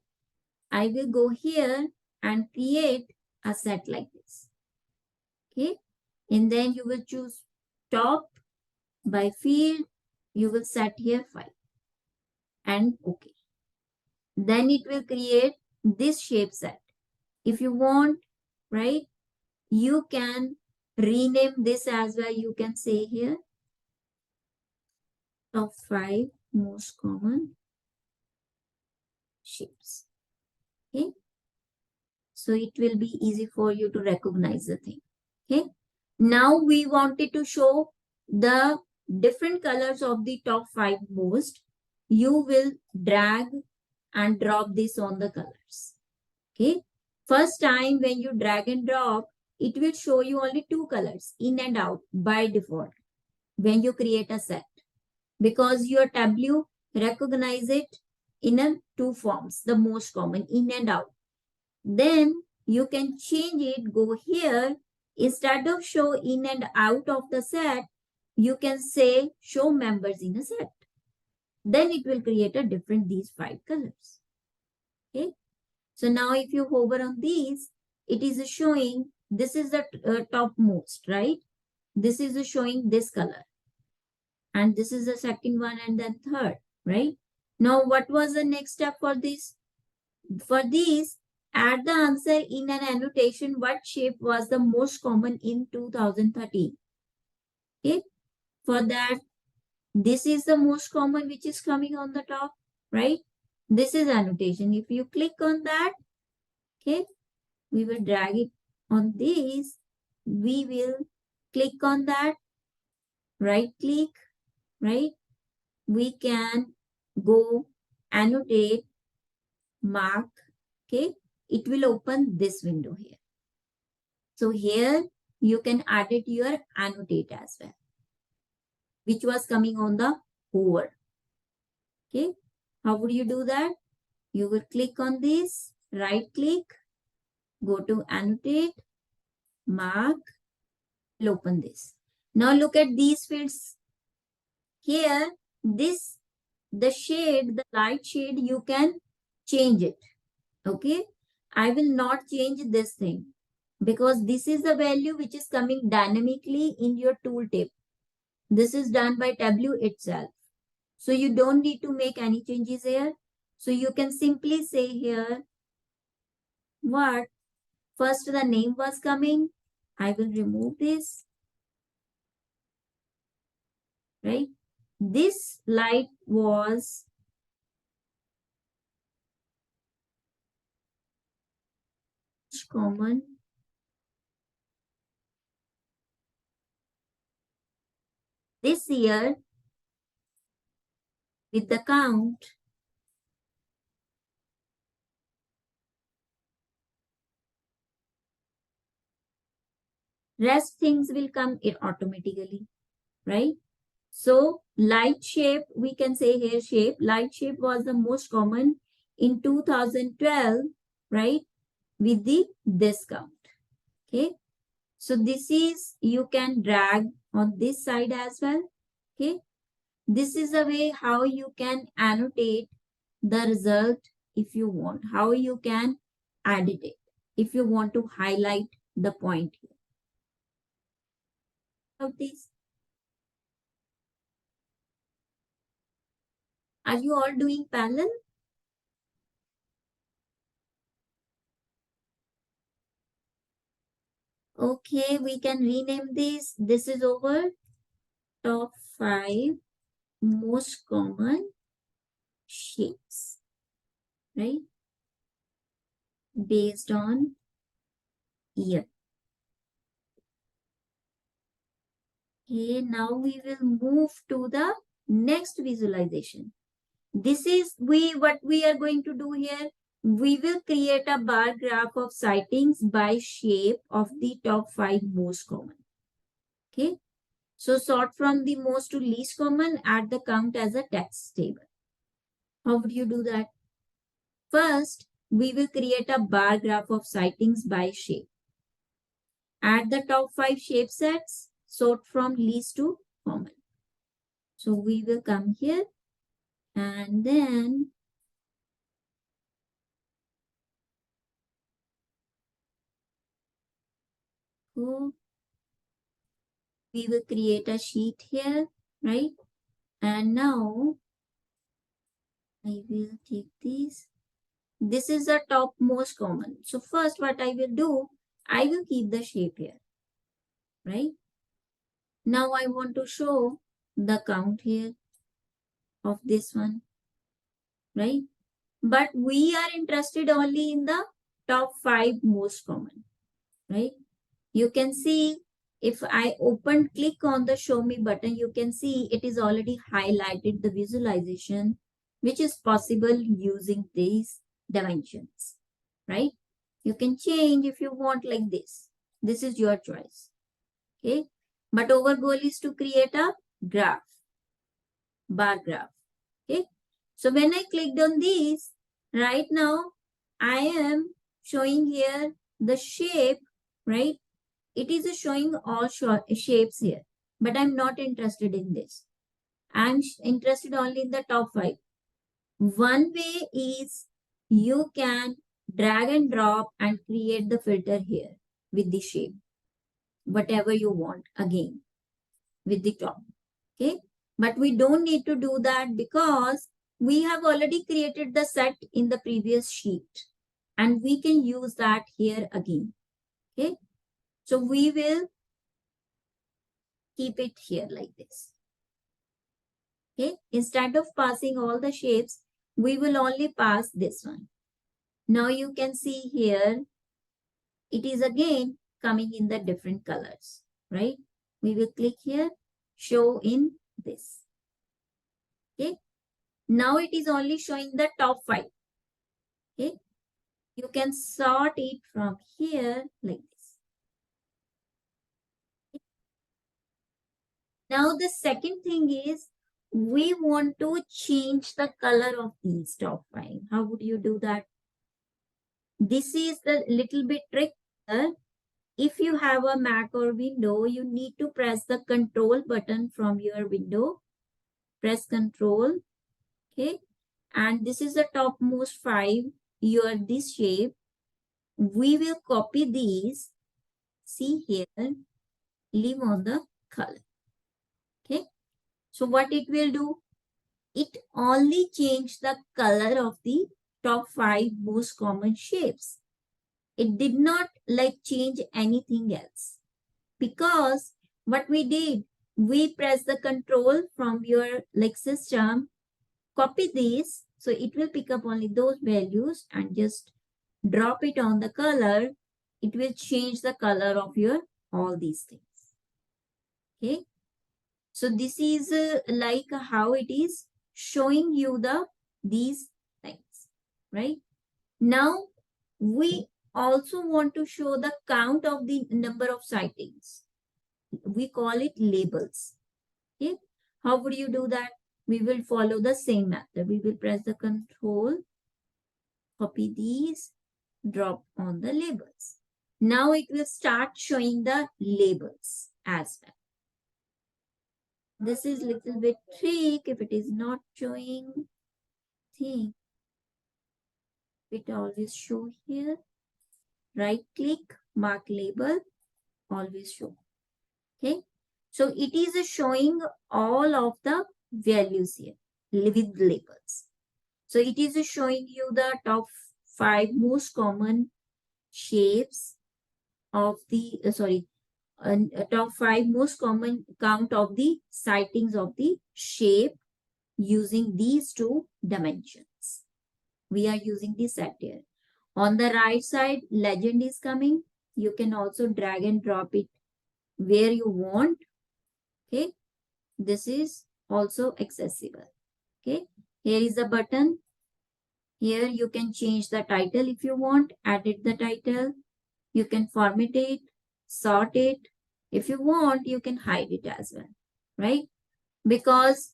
I will go here and create a set like this. Okay. And then you will choose top by field. You will set here 5 and OK. Then it will create this shape set. If you want, right, you can rename this as well. You can say here top 5 most common shapes. Okay. So it will be easy for you to recognize the thing. Okay. Now we wanted to show the different colors of the top 5 most. You will drag and drop this on the colors. Okay. First time when you drag and drop, it will show you only 2 colors, in and out by default, when you create a set. Because your Tableau recognize it in a 2 forms, the most common, in and out. Then you can change it, go here. Instead of show in and out of the set, you can say show members in a set. Then it will create a different these 5 colors. Okay. So now if you hover on these, it is showing this is the topmost, right? This is showing this color. And this is the second one and then third, right? Now what was the next step for this? For these, add the answer in an annotation what shape was the most common in 2013. Okay. For that, this is the most common which is coming on the top, right? This is annotation. If you click on that, okay, we will drag it on this. We will click on that, right click, right? We can go annotate, mark, okay? It will open this window here. So here you can add it your annotate as well, which was coming on the hover. Okay. How would you do that? You will click on this, right click, go to annotate, mark, will open this. Now look at these fields. Here, this, the shade, the light shade, you can change it. Okay. I will not change this thing because this is the value which is coming dynamically in your tooltip. This is done by Tableau itself. So you don't need to make any changes here. So you can simply say here what first the name was coming. I will remove this, right? This light was common. This year with the count, rest things will come automatically, right? So light shape, we can say here shape, light shape was the most common in 2012, right? With the discount, okay? So this is, you can drag on this side as well, okay? This is a way how you can annotate the result if you want, how you can edit it, if you want to highlight the point here. Of this. Are you all doing parallel? Okay, we can rename this. This is over top 5 most common shapes, right? Based on year. Okay, now we will move to the next visualization. This is what we are going to do here. We will create a bar graph of sightings by shape of the top 5 most common. Okay. So sort from the most to least common, add the count as a text table. How would you do that? First, we will create a bar graph of sightings by shape. Add the top 5 shape sets, sort from least to common. So we will come here and then go. We will create a sheet here, right? And now I will take these. This is the top most common. So first what I will do, I will keep the shape here, right? Now I want to show the count here of this one, right? But we are interested only in the top 5 most common, right? You can see if I click on the show me button, you can see it is already highlighted the visualization, which is possible using these dimensions, right? You can change if you want like this. This is your choice, okay? But our goal is to create a graph, bar graph, okay? So when I clicked on these, right now, I am showing here the shape, right? It is showing all shapes here, but I'm not interested in this. I'm interested only in the top 5. One way is you can drag and drop and create the filter here with the shape, whatever you want again with the top. Okay, but we don't need to do that because we have already created the set in the previous sheet and we can use that here again. Okay, so we will keep it here like this. Okay, instead of passing all the shapes, we will only pass this one. Now you can see here, it is again coming in the different colors, right? We will click here, show in this. Okay, now it is only showing the top 5. Okay, you can sort it from here like this. Now the second thing is we want to change the color of these top 5. How would you do that? This is the little bit trick. If you have a Mac or Window, you need to press the control button from your window. Press control. Okay. And this is the topmost 5. This shape. We will copy these. See here. Leave on the color. Okay. So what it will do? It only change the color of the top 5 most common shapes. It did not like change anything else. Because what we did, we press the control from your like system, copy this, so it will pick up only those values and just drop it on the color. It will change the color of your all these things. Okay, so this is like how it is showing you these things, right? Now we also want to show the count of the number of sightings. We call it labels. Okay, how would you do that? We will follow the same method. We will press the control, copy these, drop on the labels. Now it will start showing the labels as well. This is little bit trick. If it is not showing thing, it always show here. Right click, mark label, always show. Okay, so it is showing all of the values here with labels. So it is showing you the top 5 most common shapes of the top 5 most common count of the sightings of the shape using these 2 dimensions. We are using the set here. On the right side, legend is coming. You can also drag and drop it where you want. Okay, this is also accessible. Okay, here is the button. Here you can change the title if you want, edit the title. You can format it, sort it. If you want, you can hide it as well, right? Because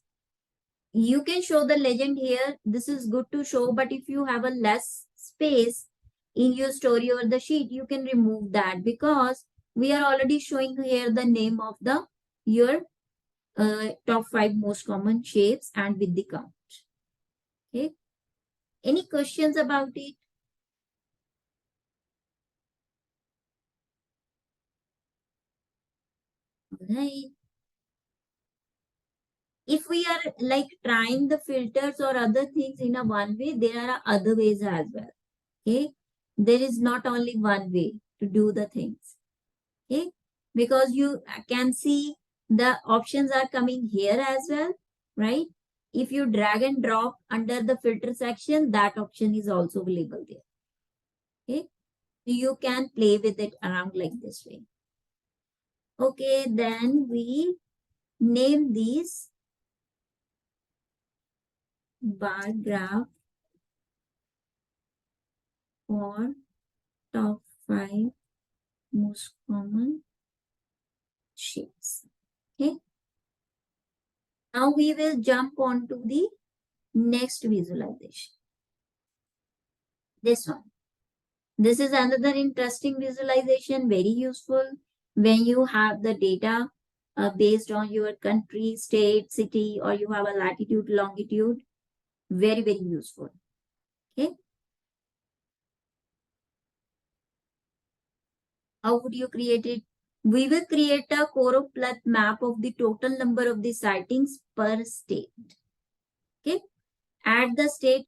You can show the legend here. This is good to show, but if you have a less space in your story or the sheet, you can remove that, because we are already showing here the name of the your top 5 most common shapes and with the count. Okay. Any questions about it? Right. If we are like trying the filters or other things in a one way, there are other ways as well. Okay. There is not only one way to do the things. Okay. Because you can see the options are coming here as well, right? If you drag and drop under the filter section, that option is also available there. Okay. You can play with it around like this way. Okay, then we name these bar graph for top 5 most common shapes. Okay. Now we will jump on to the next visualization. This one. This is another interesting visualization, very useful when you have the data based on your country, state, city, or you have a latitude, longitude. Very, very useful. Okay. How would you create it? We will create a choropleth map of the total number of the sightings per state. Okay. At the state,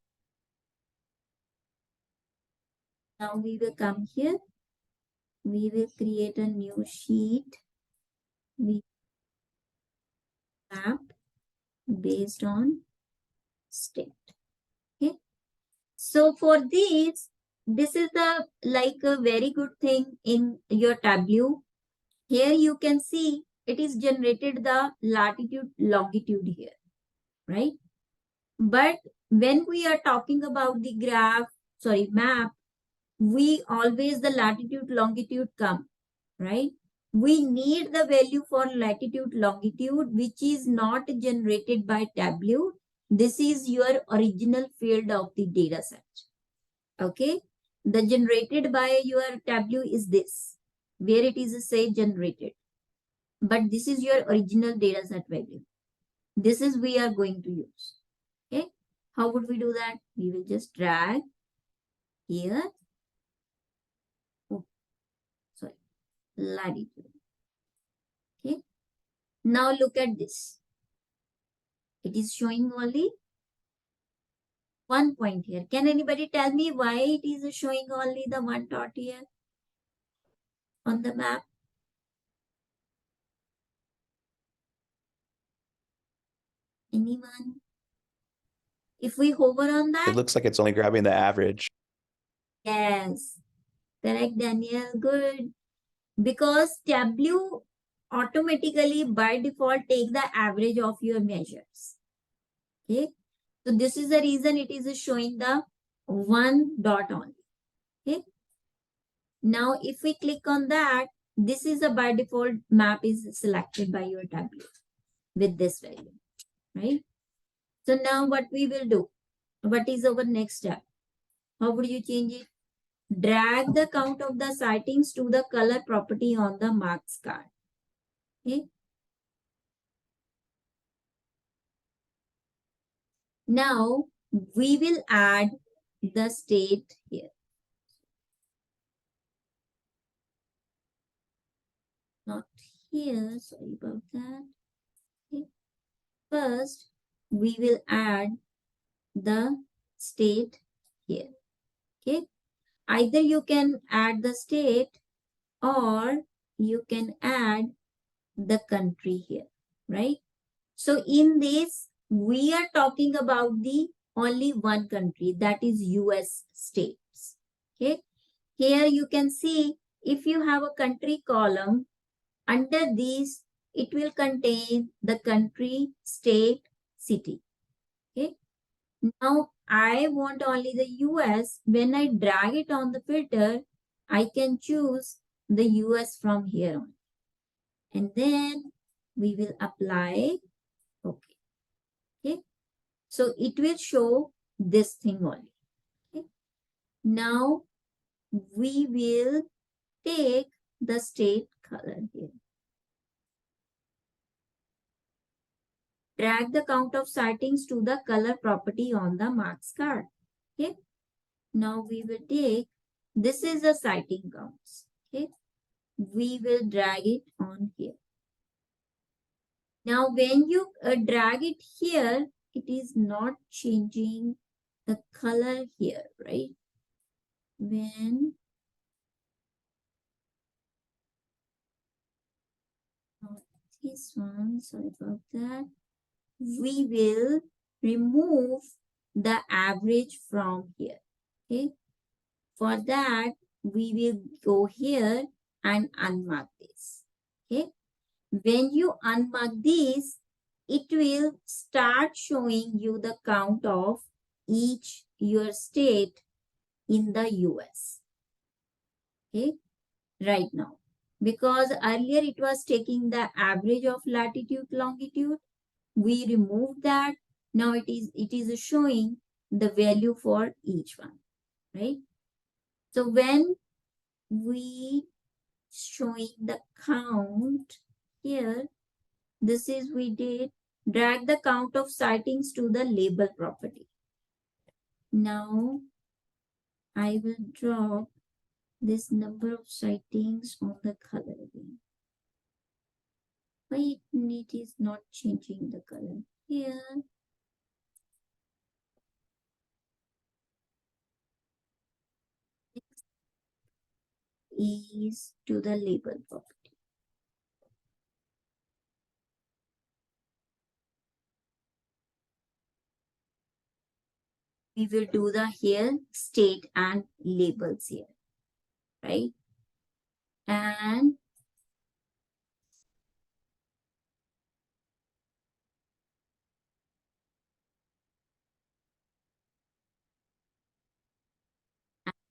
now we will come here. We will create a new sheet. We map based on state. Okay. So for these, this is the like a very good thing in your Tableau. Here you can see it is generated the latitude, longitude here, right? But when we are talking about the map, we always the latitude, longitude come, right? We need the value for latitude, longitude, which is not generated by Tableau. This is your original field of the data set. Okay. The generated by your Tableau is this, where it is say generated. But this is your original data set value. This is we are going to use. Okay. How would we do that? We will just drag here. Oh, sorry, latitude. Okay. Now look at this. It is showing only one point here. Can anybody tell me why it is showing only the one dot here on the map? Anyone? If we hover on It that, looks like it's only grabbing the average. yes, correct, Daniel. Good. Because Tableau automatically by default take the average of your measures. Okay. So this is the reason it is showing the one dot only. Okay. Now if we click on that, this is a by default map is selected by your Tableau with this value, right? So now what we will do, what is our next step? How would you change it? Drag the count of the sightings to the color property on the marks card. Okay. Now we will add the state here. Not here, sorry about that. Okay. First, we will add the state here. Okay. Either you can add the state or you can add the country here, right? So in this, we are talking about the only one country, that is US states. Okay. Here you can see if you have a country column, under these, it will contain the country, state, city. Okay. Now I want only the US. When I drag it on the filter, I can choose the US from here on. And then we will apply. Okay. Okay. So it will show this thing only. Okay. Now we will take the state color here. Drag the count of sightings to the color property on the marks card. Okay. Now we will take, this is the sighting counts. Okay. We will drag it on here. Now when you drag it here, it is not changing the color here, right? When not this one, sorry about that. We will remove the average from here. Okay. For that, we will go here and unmark this. Okay. When you unmark this, it will start showing you the count of each your state in the US. Okay. Right now. Because earlier it was taking the average of latitude, longitude. We removed that. Now it is showing the value for each one, right? So when we showing the count here, this is we did drag the count of sightings to the label property. Now I will drop this number of sightings on the color again. Why it is not changing the color here? Is to the label property. We will do the here state and labels here, right? And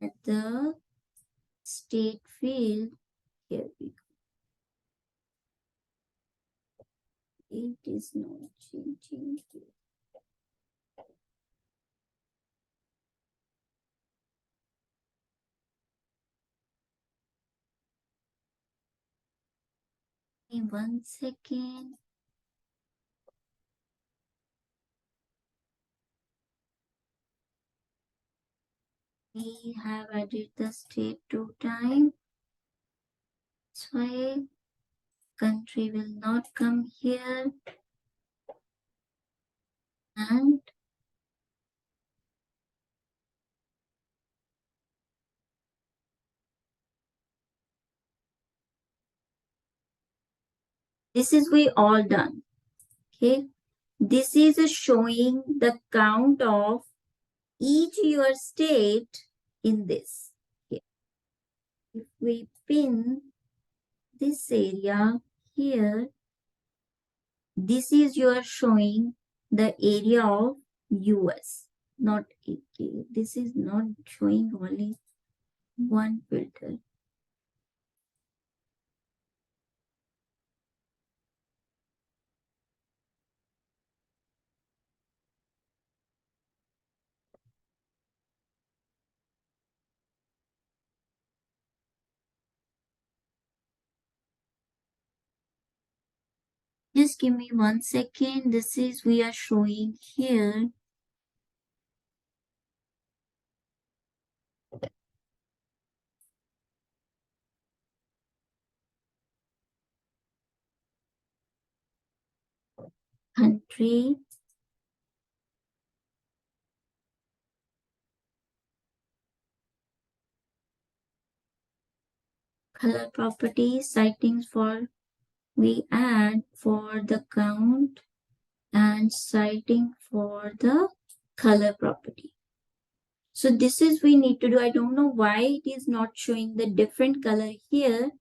at the state field, here we go. It is not changing here. In 1 second. We have added the state 2 times. That's why country will not come here. And this is we all done. Okay. This is showing the count of each your state in this. Okay. If we pin this area here, this is your showing the area of US, not AK. This is not showing only one filter. Just give me 1 second. This is we are showing here. Country. Color property sightings for we add for the count and sighting for the color property. So this is we need to do. I don't know why it is not showing the different color here.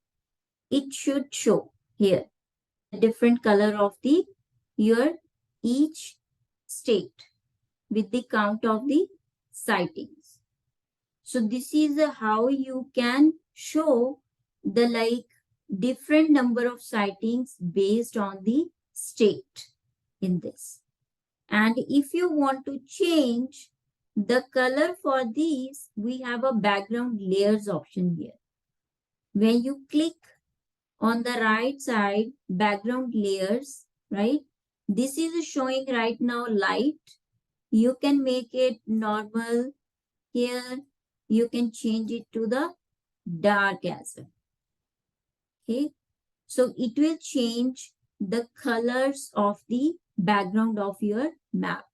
It should show here the different color of the your each state with the count of the sightings. So this is how you can show the like different number of sightings based on the state in this. And if you want to change the color for these, we have a background layers option here. When you click on the right side, background layers, right? This is showing right now light. You can make it normal here. You can change it to the dark as well. Okay. So it will change the colors of the background of your map.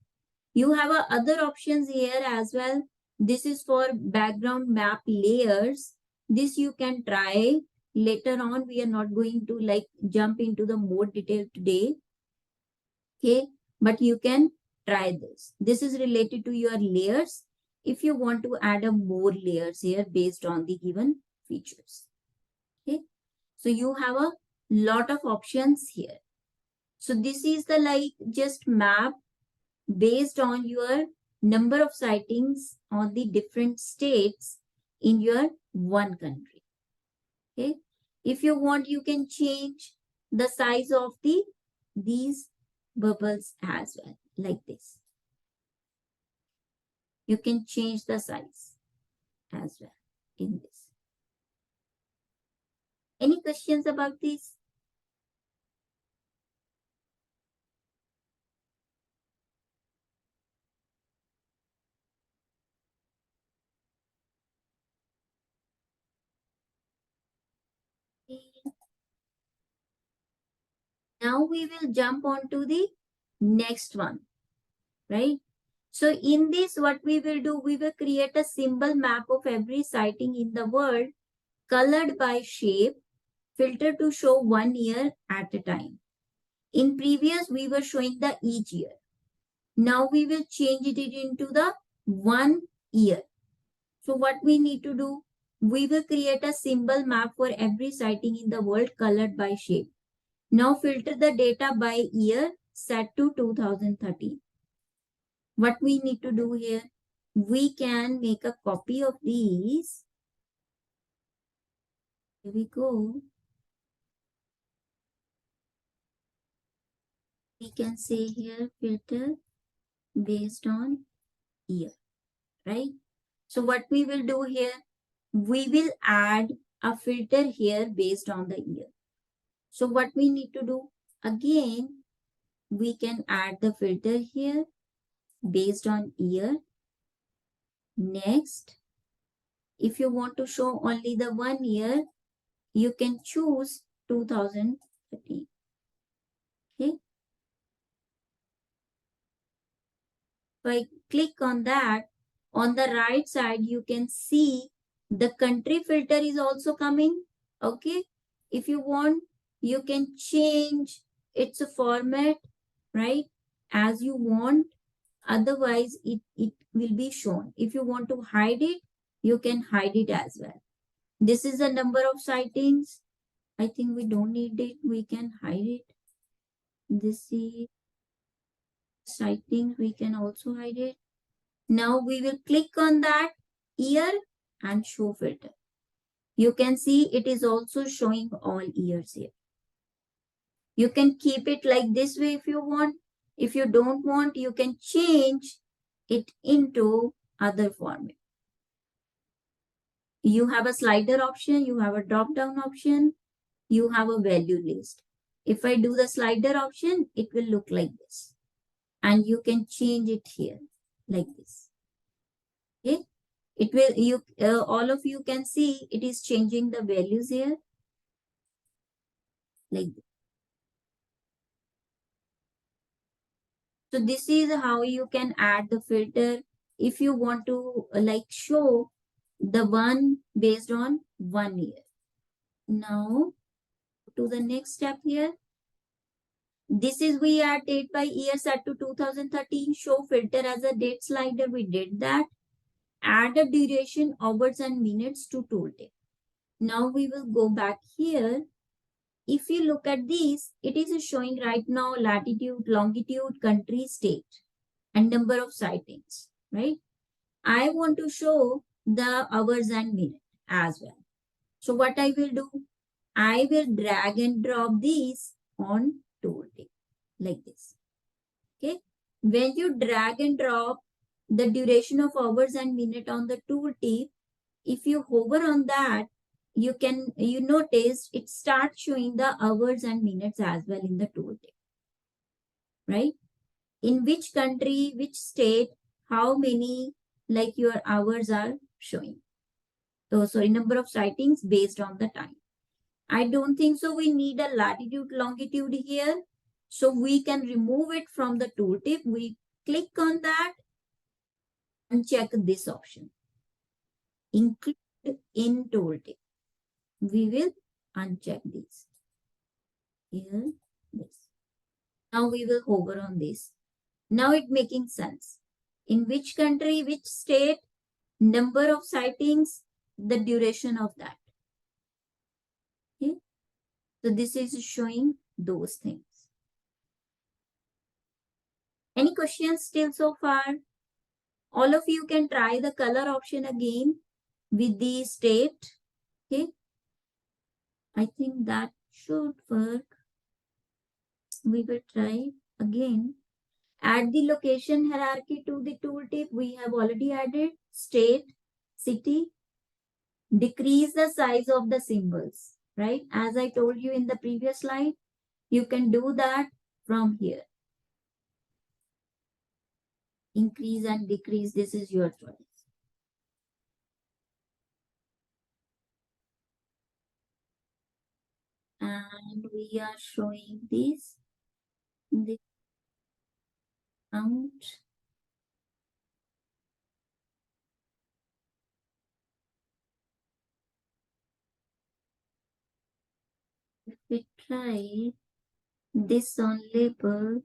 You have other options here as well. This is for background map layers. This you can try later on. We are not going to like jump into the more detail today. Okay, but you can try this. This is related to your layers. If you want to add a more layers here based on the given features. Okay, so you have a lot of options here. So this is the like just map based on your number of sightings on the different states in your one country. Okay. If you want, you can change the size of these bubbles as well, like this. You can change the size as well in this. Any questions about this? Now we will jump on to the next one, right? So in this, what we will do, we will create a symbol map of every sighting in the world, colored by shape, filter to show 1 year at a time. In previous, we were showing the each year. Now we will change it into the 1 year. So what we need to do, we will create a symbol map for every sighting in the world colored by shape. Now filter the data by year set to 2013. What we need to do here, we can make a copy of these. Here we go. We can say here filter based on year, right? So what we will do here, we will add a filter here based on the year. So what we need to do, again, we can add the filter here based on year. Next, if you want to show only the 1 year, you can choose 2013. Okay. If I click on that, on the right side, you can see the country filter is also coming. Okay. If you want, you can change its format, right? As you want. Otherwise, it will be shown. If you want to hide it, you can hide it as well. This is the number of sightings. I think we don't need it. We can hide it. This is sightings. We can also hide it. Now we will click on that year and show filter. You can see it is also showing all years here. You can keep it like this way if you want. If you don't want, you can change it into other format. You have a slider option, you have a drop down option, you have a value list. If I do the slider option, it will look like this. And you can change it here like this. Okay. It will, all of you can see it is changing the values here like this. So this is how you can add the filter if you want to like show the one based on 1 year. Now to the next step here. This is we add date by year set to 2013. Show filter as a date slider. We did that. Add a duration, hours and minutes to tooltip. Now we will go back here. If you look at these, it is showing right now latitude, longitude, country, state, and number of sightings, right? I want to show the hours and minute as well. So what I will do, I will drag and drop these on tooltip like this. Okay. when you drag and drop the duration of hours and minute on the tooltip, if you hover on that, you notice it starts showing the hours and minutes as well in the tooltip, right? In which country, which state, how many like your hours are showing. So sorry, number of sightings based on the time. I don't think so we need a latitude, longitude here. So we can remove it from the tooltip. We click on that and check this option. Include in tooltip. We will uncheck this. Here, this. Now we will hover on this. Now it making sense. In which country, which state, number of sightings, the duration of that. Okay. So this is showing those things. Any questions still so far? All of you can try the color option again with the state. Okay. I think that should work. We will try again. Add the location hierarchy to the tooltip. We have already added state, city. Decrease the size of the symbols, right? As I told you in the previous slide, you can do that from here. Increase and decrease, this is your choice. And we are showing this count. If we try this on label,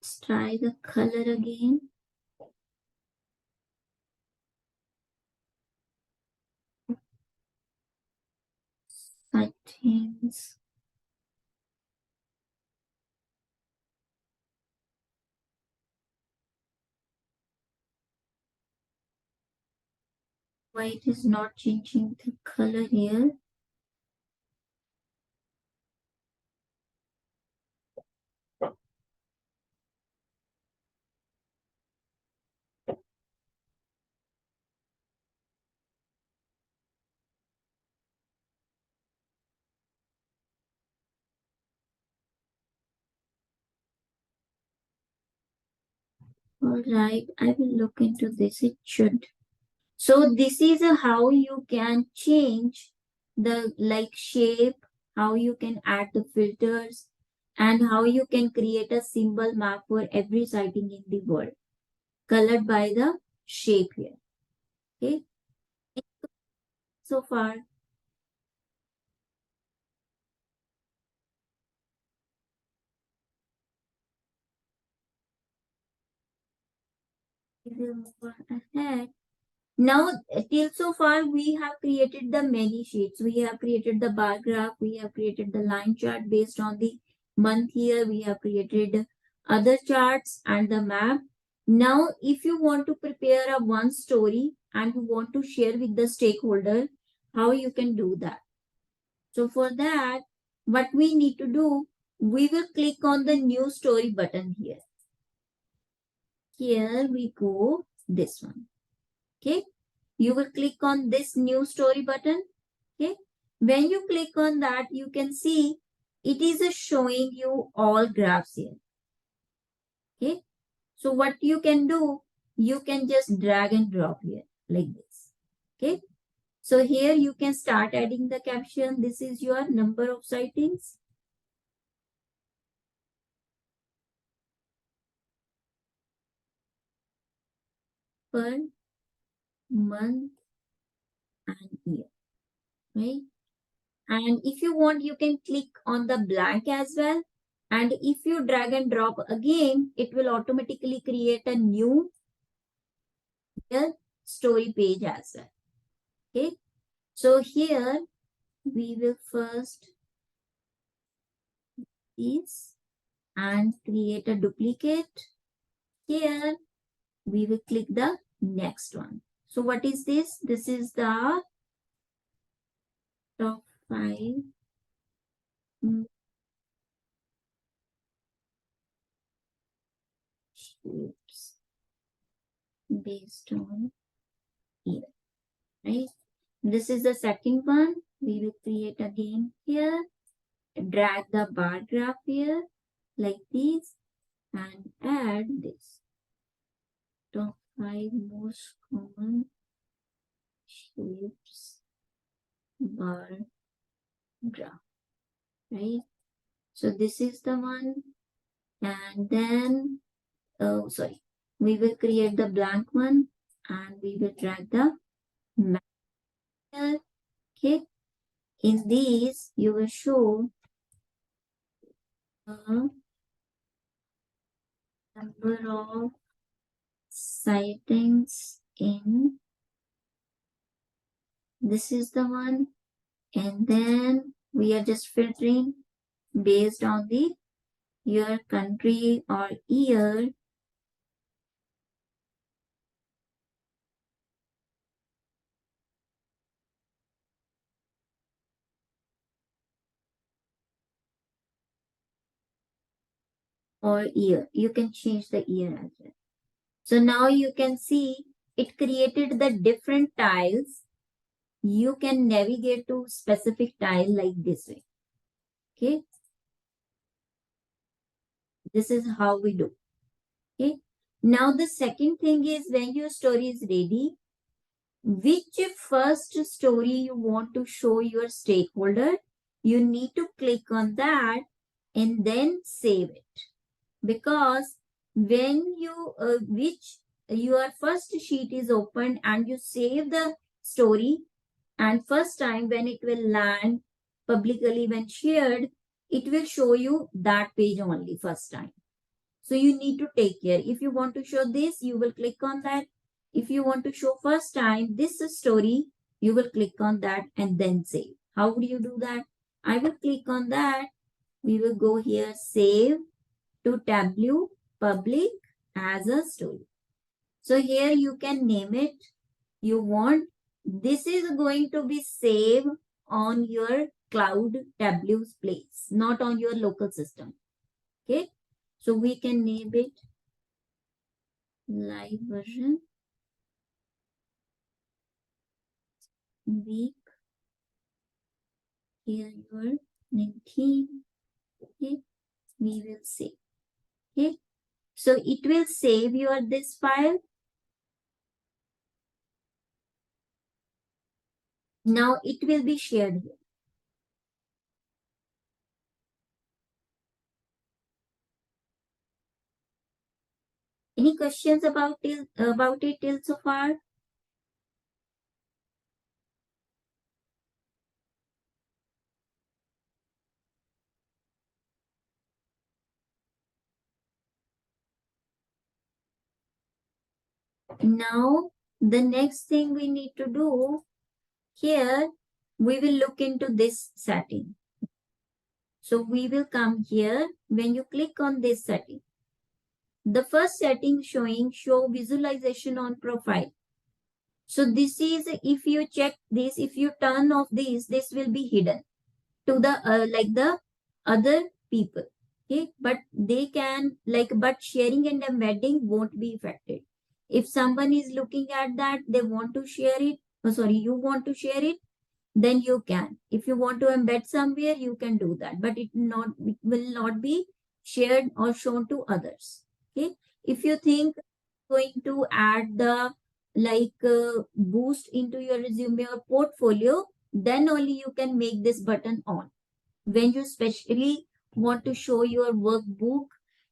let's try the color again. Settings. Why it is not changing the color here? All right, I will look into this. It should. So this is how you can change the like shape, how you can add the filters, and how you can create a symbol map for every sighting in the world, colored by the shape here. Okay, so far. We will move ahead. Now, till so far, we have created the many sheets. We have created the bar graph. We have created the line chart based on the month here. We have created other charts and the map. Now, if you want to prepare a one story and you want to share with the stakeholder, how you can do that? So for that, what we need to do, we will click on the new story button here. Here we go, this one. Okay. You will click on this new story button. Okay. When you click on that, you can see it is showing you all graphs here. Okay. So what you can do, you can just drag and drop here like this. Okay. So here you can start adding the caption. This is your number of sightings. Per month and year. Right. And if you want, you can click on the blank as well. And if you drag and drop again, it will automatically create a new story page as well. Okay. So here we will first this and create a duplicate here. we will click the next one. So what is this? This is the top 5 shapes based on year, right? This is the second one. We will create again here, drag the bar graph here like this and add this top 5 most common shapes bar graph, right? So this is the one, and then sorry, we will create the blank one and we will drag the map here. Okay, in these you will show the number of sightings in, this is the one, and then we are just filtering based on the your country or year or year. You can change the year as well. So now you can see it created the different tiles. You can navigate to specific tile like this way. Okay. This is how we do. Okay. Now the second thing is when your story is ready, which first story you want to show your stakeholder, you need to click on that and then save it. Because when you which your first sheet is open and you save the story, and first time when it will land publicly when shared, it will show you that page only first time. So you need to take care. If you want to show this, you will click on that. If you want to show first time this story, you will click on that and then save. How would you do that? I will click on that. We will go here, save to Tableau public as a story. So here you can name it you want. This is going to be saved on your cloud Tableau's place, not on your local system. Okay. So we can name it live version week. Here your 19. Okay. We will save. Okay. So it will save your this file. Now it will be shared here. Any questions about it till so far? Now, the next thing we need to do here, we will look into this setting. So we will come here. When you click on this setting, the first setting showing show visualization on profile. So this is, if you check this, if you turn off this will be hidden to the like the other people. Okay, but they can but sharing and embedding won't be affected. If someone is looking at that, they want to share it, oh sorry, you want to share it, then you can. If you want to embed somewhere, you can do that, but it will not be shared or shown to others. Okay, if you think going to add the boost into your resume or portfolio, then only you can make this button on. When you specially want to show your workbook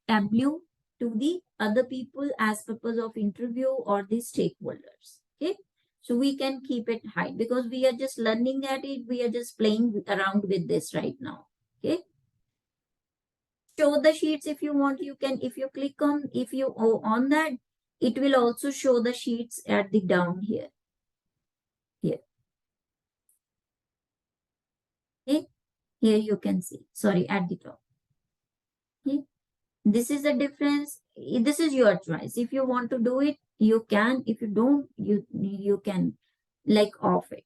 Tableau to the other people as purpose of interview or the stakeholders. Okay. So we can keep it high because we are just learning at it. We are just playing around with this right now. Okay. Show the sheets if you want. You can, if you click on, if you on that, it will also show the sheets at the down here. Here. Okay. Here you can see. Sorry, at the top. Okay. This is the difference. This is your choice. If you want to do it, You can, if you don't, you can like off it.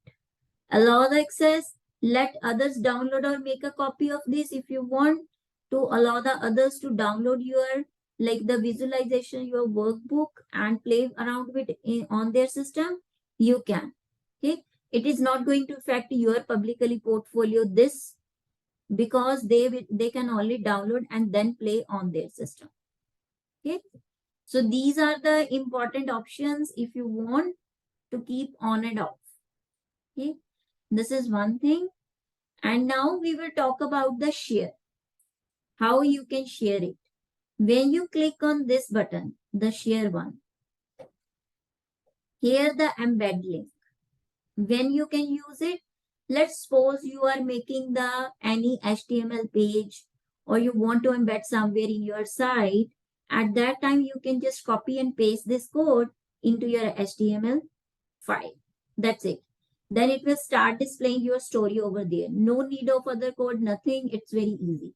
Allow the access, let others download or make a copy of this. If you want to allow the others to download your like the visualization, your workbook, and play around with on their system, you can. Okay, it is not going to affect your publicly portfolio this, because they can only download and then play on their system. Okay, so these are the important options if you want to keep on and off. Okay, this is one thing. And now we will talk about the share, how you can share it. When you click on this button, the share one, here the embed link. When you can use it, let's suppose you are making the any HTML page or you want to embed somewhere in your site. At that time, you can just copy and paste this code into your HTML file. That's it. Then it will start displaying your story over there. No need of other code, nothing. It's very easy.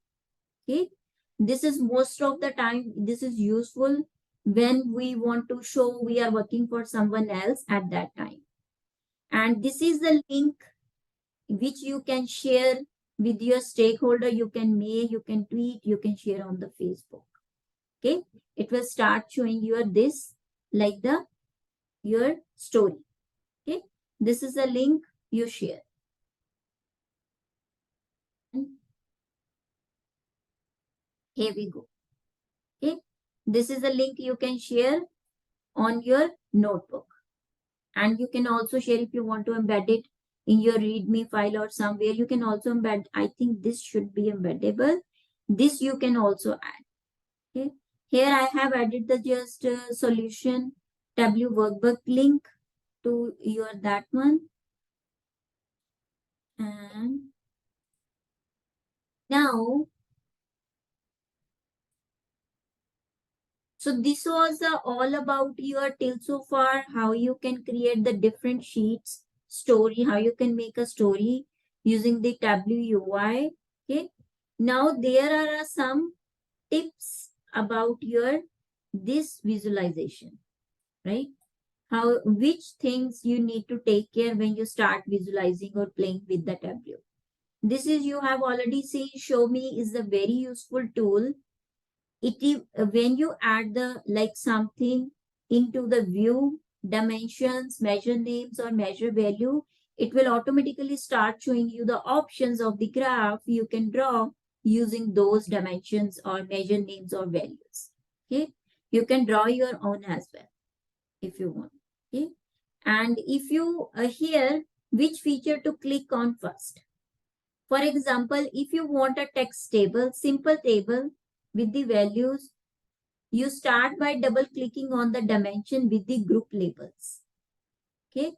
Okay, this is most of the time this is useful when we want to show we are working for someone else at that time. And this is the link which you can share with your stakeholder. You can mail, you can tweet, you can share on the Facebook. Okay, it will start showing you this like the your story. Okay, this is the link you share. Here we go. Okay, this is the link you can share on your notebook. And you can also share if you want to embed it in your readme file or somewhere. You can also embed, I think this should be embeddable. This you can also add. Okay, here I have added the just solution Tableau workbook link to your that one. And now, so this was all about your till so far, how you can create the different sheets, story, how you can make a story using the Tableau UI. Okay. Now there are some tips about your this visualization, right? How, which things you need to take care when you start visualizing or playing with the Tableau. This is, you have already seen, Show Me is a very useful tool. It is when you add the like something into the view, dimensions, measure names or measure value, it will automatically start showing you the options of the graph you can draw using those dimensions or measure names or values. Okay, you can draw your own as well if you want. Okay, and if you here, which feature to click on first. For example, if you want a text table, simple table with the values, you start by double clicking on the dimension with the group labels. Okay,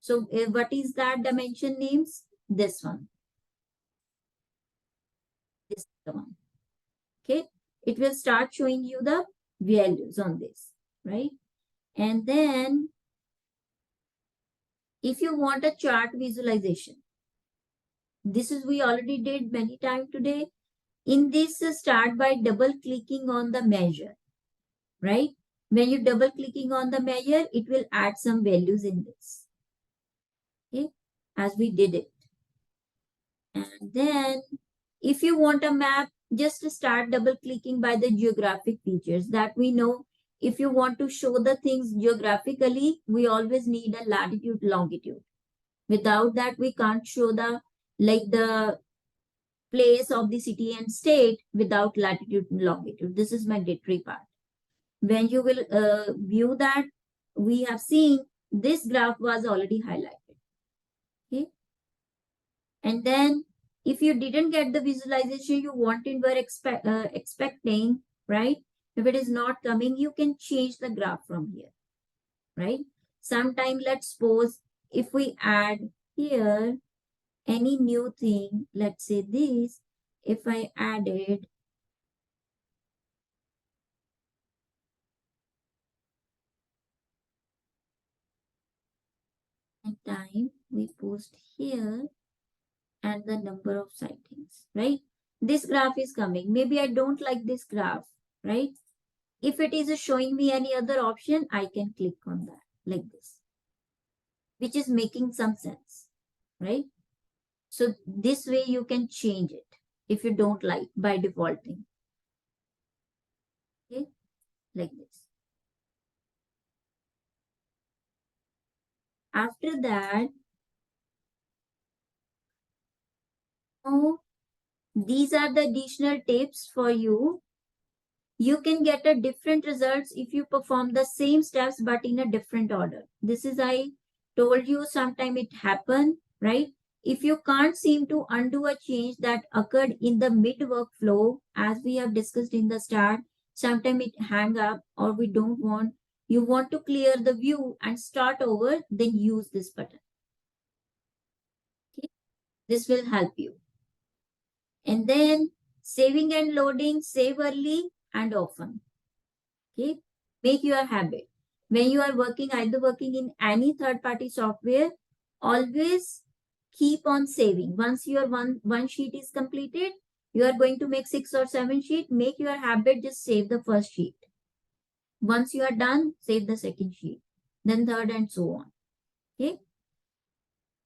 so what is that dimension names? This one. This is the one. Okay, it will start showing you the values on this, right? And then if you want a chart visualization, this is we already did many times today. In this, start by double clicking on the measure, right? When you double clicking on the measure, it will add some values in this. Okay, as we did it. And then if you want a map, just start double clicking by the geographic features that we know. If you want to show the things geographically, we always need a latitude, longitude. Without that, we can't show the like the place of the city and state without latitude and longitude. This is mandatory part. When you will view that, we have seen this graph was already highlighted. Okay. And then if you didn't get the visualization you wanted, were expecting, right? If it is not coming, you can change the graph from here, right? Sometime, let's suppose if we add here any new thing, let's say this, if I added time, we post here and the number of sightings, right? This graph is coming. Maybe I don't like this graph, right? If it is showing me any other option, I can click on that like this, which is making some sense, right? So this way you can change it if you don't like by defaulting. Okay, like this. After that, oh, these are the additional tips for you. You can get a different results if you perform the same steps but in a different order. This is I told you sometime it happen, right? If you can't seem to undo a change that occurred in the mid workflow, as we have discussed in the start, sometime it hang up or we don't want, you want to clear the view and start over, then use this button. Okay? This will help you. And then saving and loading, save early and often. Okay, make your habit. When you are working, either working in any third-party software, always keep on saving. Once your one sheet is completed, you are going to make 6 or 7 sheet. Make your habit, just save the first sheet. Once you are done, save the second sheet, then third and so on. Okay,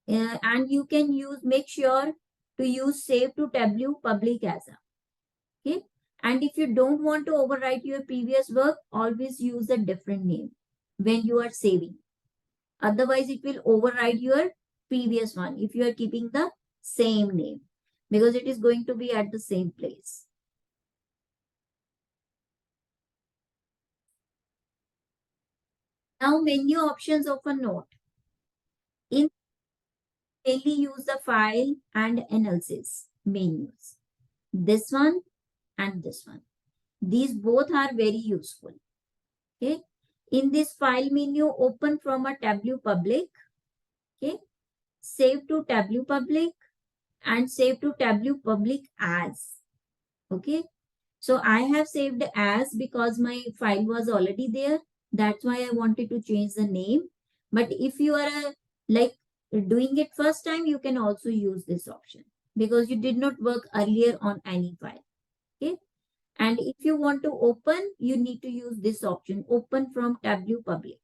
and you can make sure to use save to Tableau public as a. Okay, and if you don't want to overwrite your previous work, always use a different name when you are saving. Otherwise, it will override your previous one if you are keeping the same name, because it is going to be at the same place. Now, menu options of a note. In mainly use the file and analysis menus. This one and this one. These both are very useful. Okay. In this file menu, open from a Tableau public. Okay. Save to Tableau public and save to Tableau public as. Okay. So I have saved as because my file was already there. That's why I wanted to change the name. But if you are like doing it first time, you can also use this option because you did not work earlier on any file. Okay. And if you want to open, you need to use this option, open from Tableau public,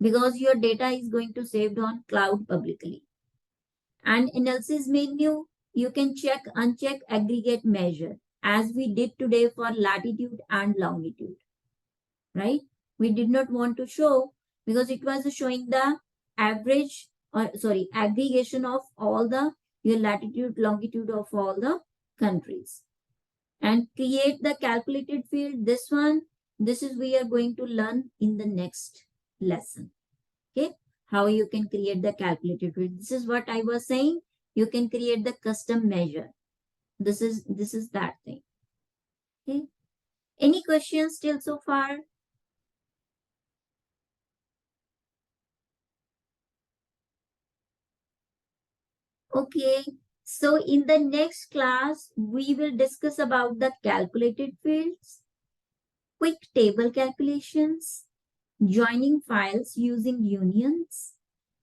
because your data is going to saved on cloud publicly. And analysis menu, you can check, uncheck aggregate measure as we did today for latitude and longitude, right? We did not want to show because it was showing the average or sorry, aggregation of all the your latitude, longitude of all the countries. And create the calculated field. This is we are going to learn in the next lesson. Okay, how you can create the calculated field. This is what I was saying. You can create the custom measure. This is that thing. Okay. Any questions still so far? Okay. So in the next class, we will discuss about the calculated fields, quick table calculations, joining files using unions,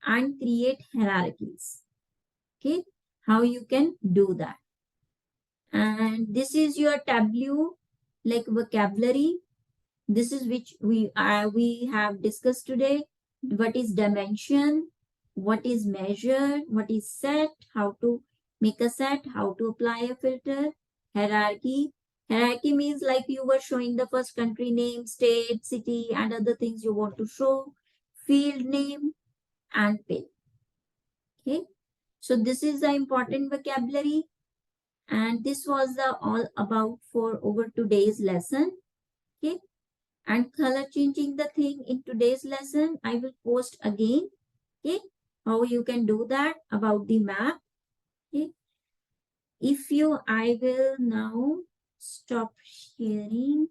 and create hierarchies. Okay, how you can do that. And this is your Tableau like vocabulary. This is which we have discussed today. What is dimension? What is measure? What is set? How to make a set? How to apply a filter? Hierarchy. Hierarchy means like you were showing the first country name, state, city, and other things you want to show. Field name and pin. Okay. So this is the important vocabulary. And this was the all about for over today's lesson. Okay. And color changing the thing in today's lesson, I will post again. Okay. How you can do that about the map. Okay. I will now stop sharing.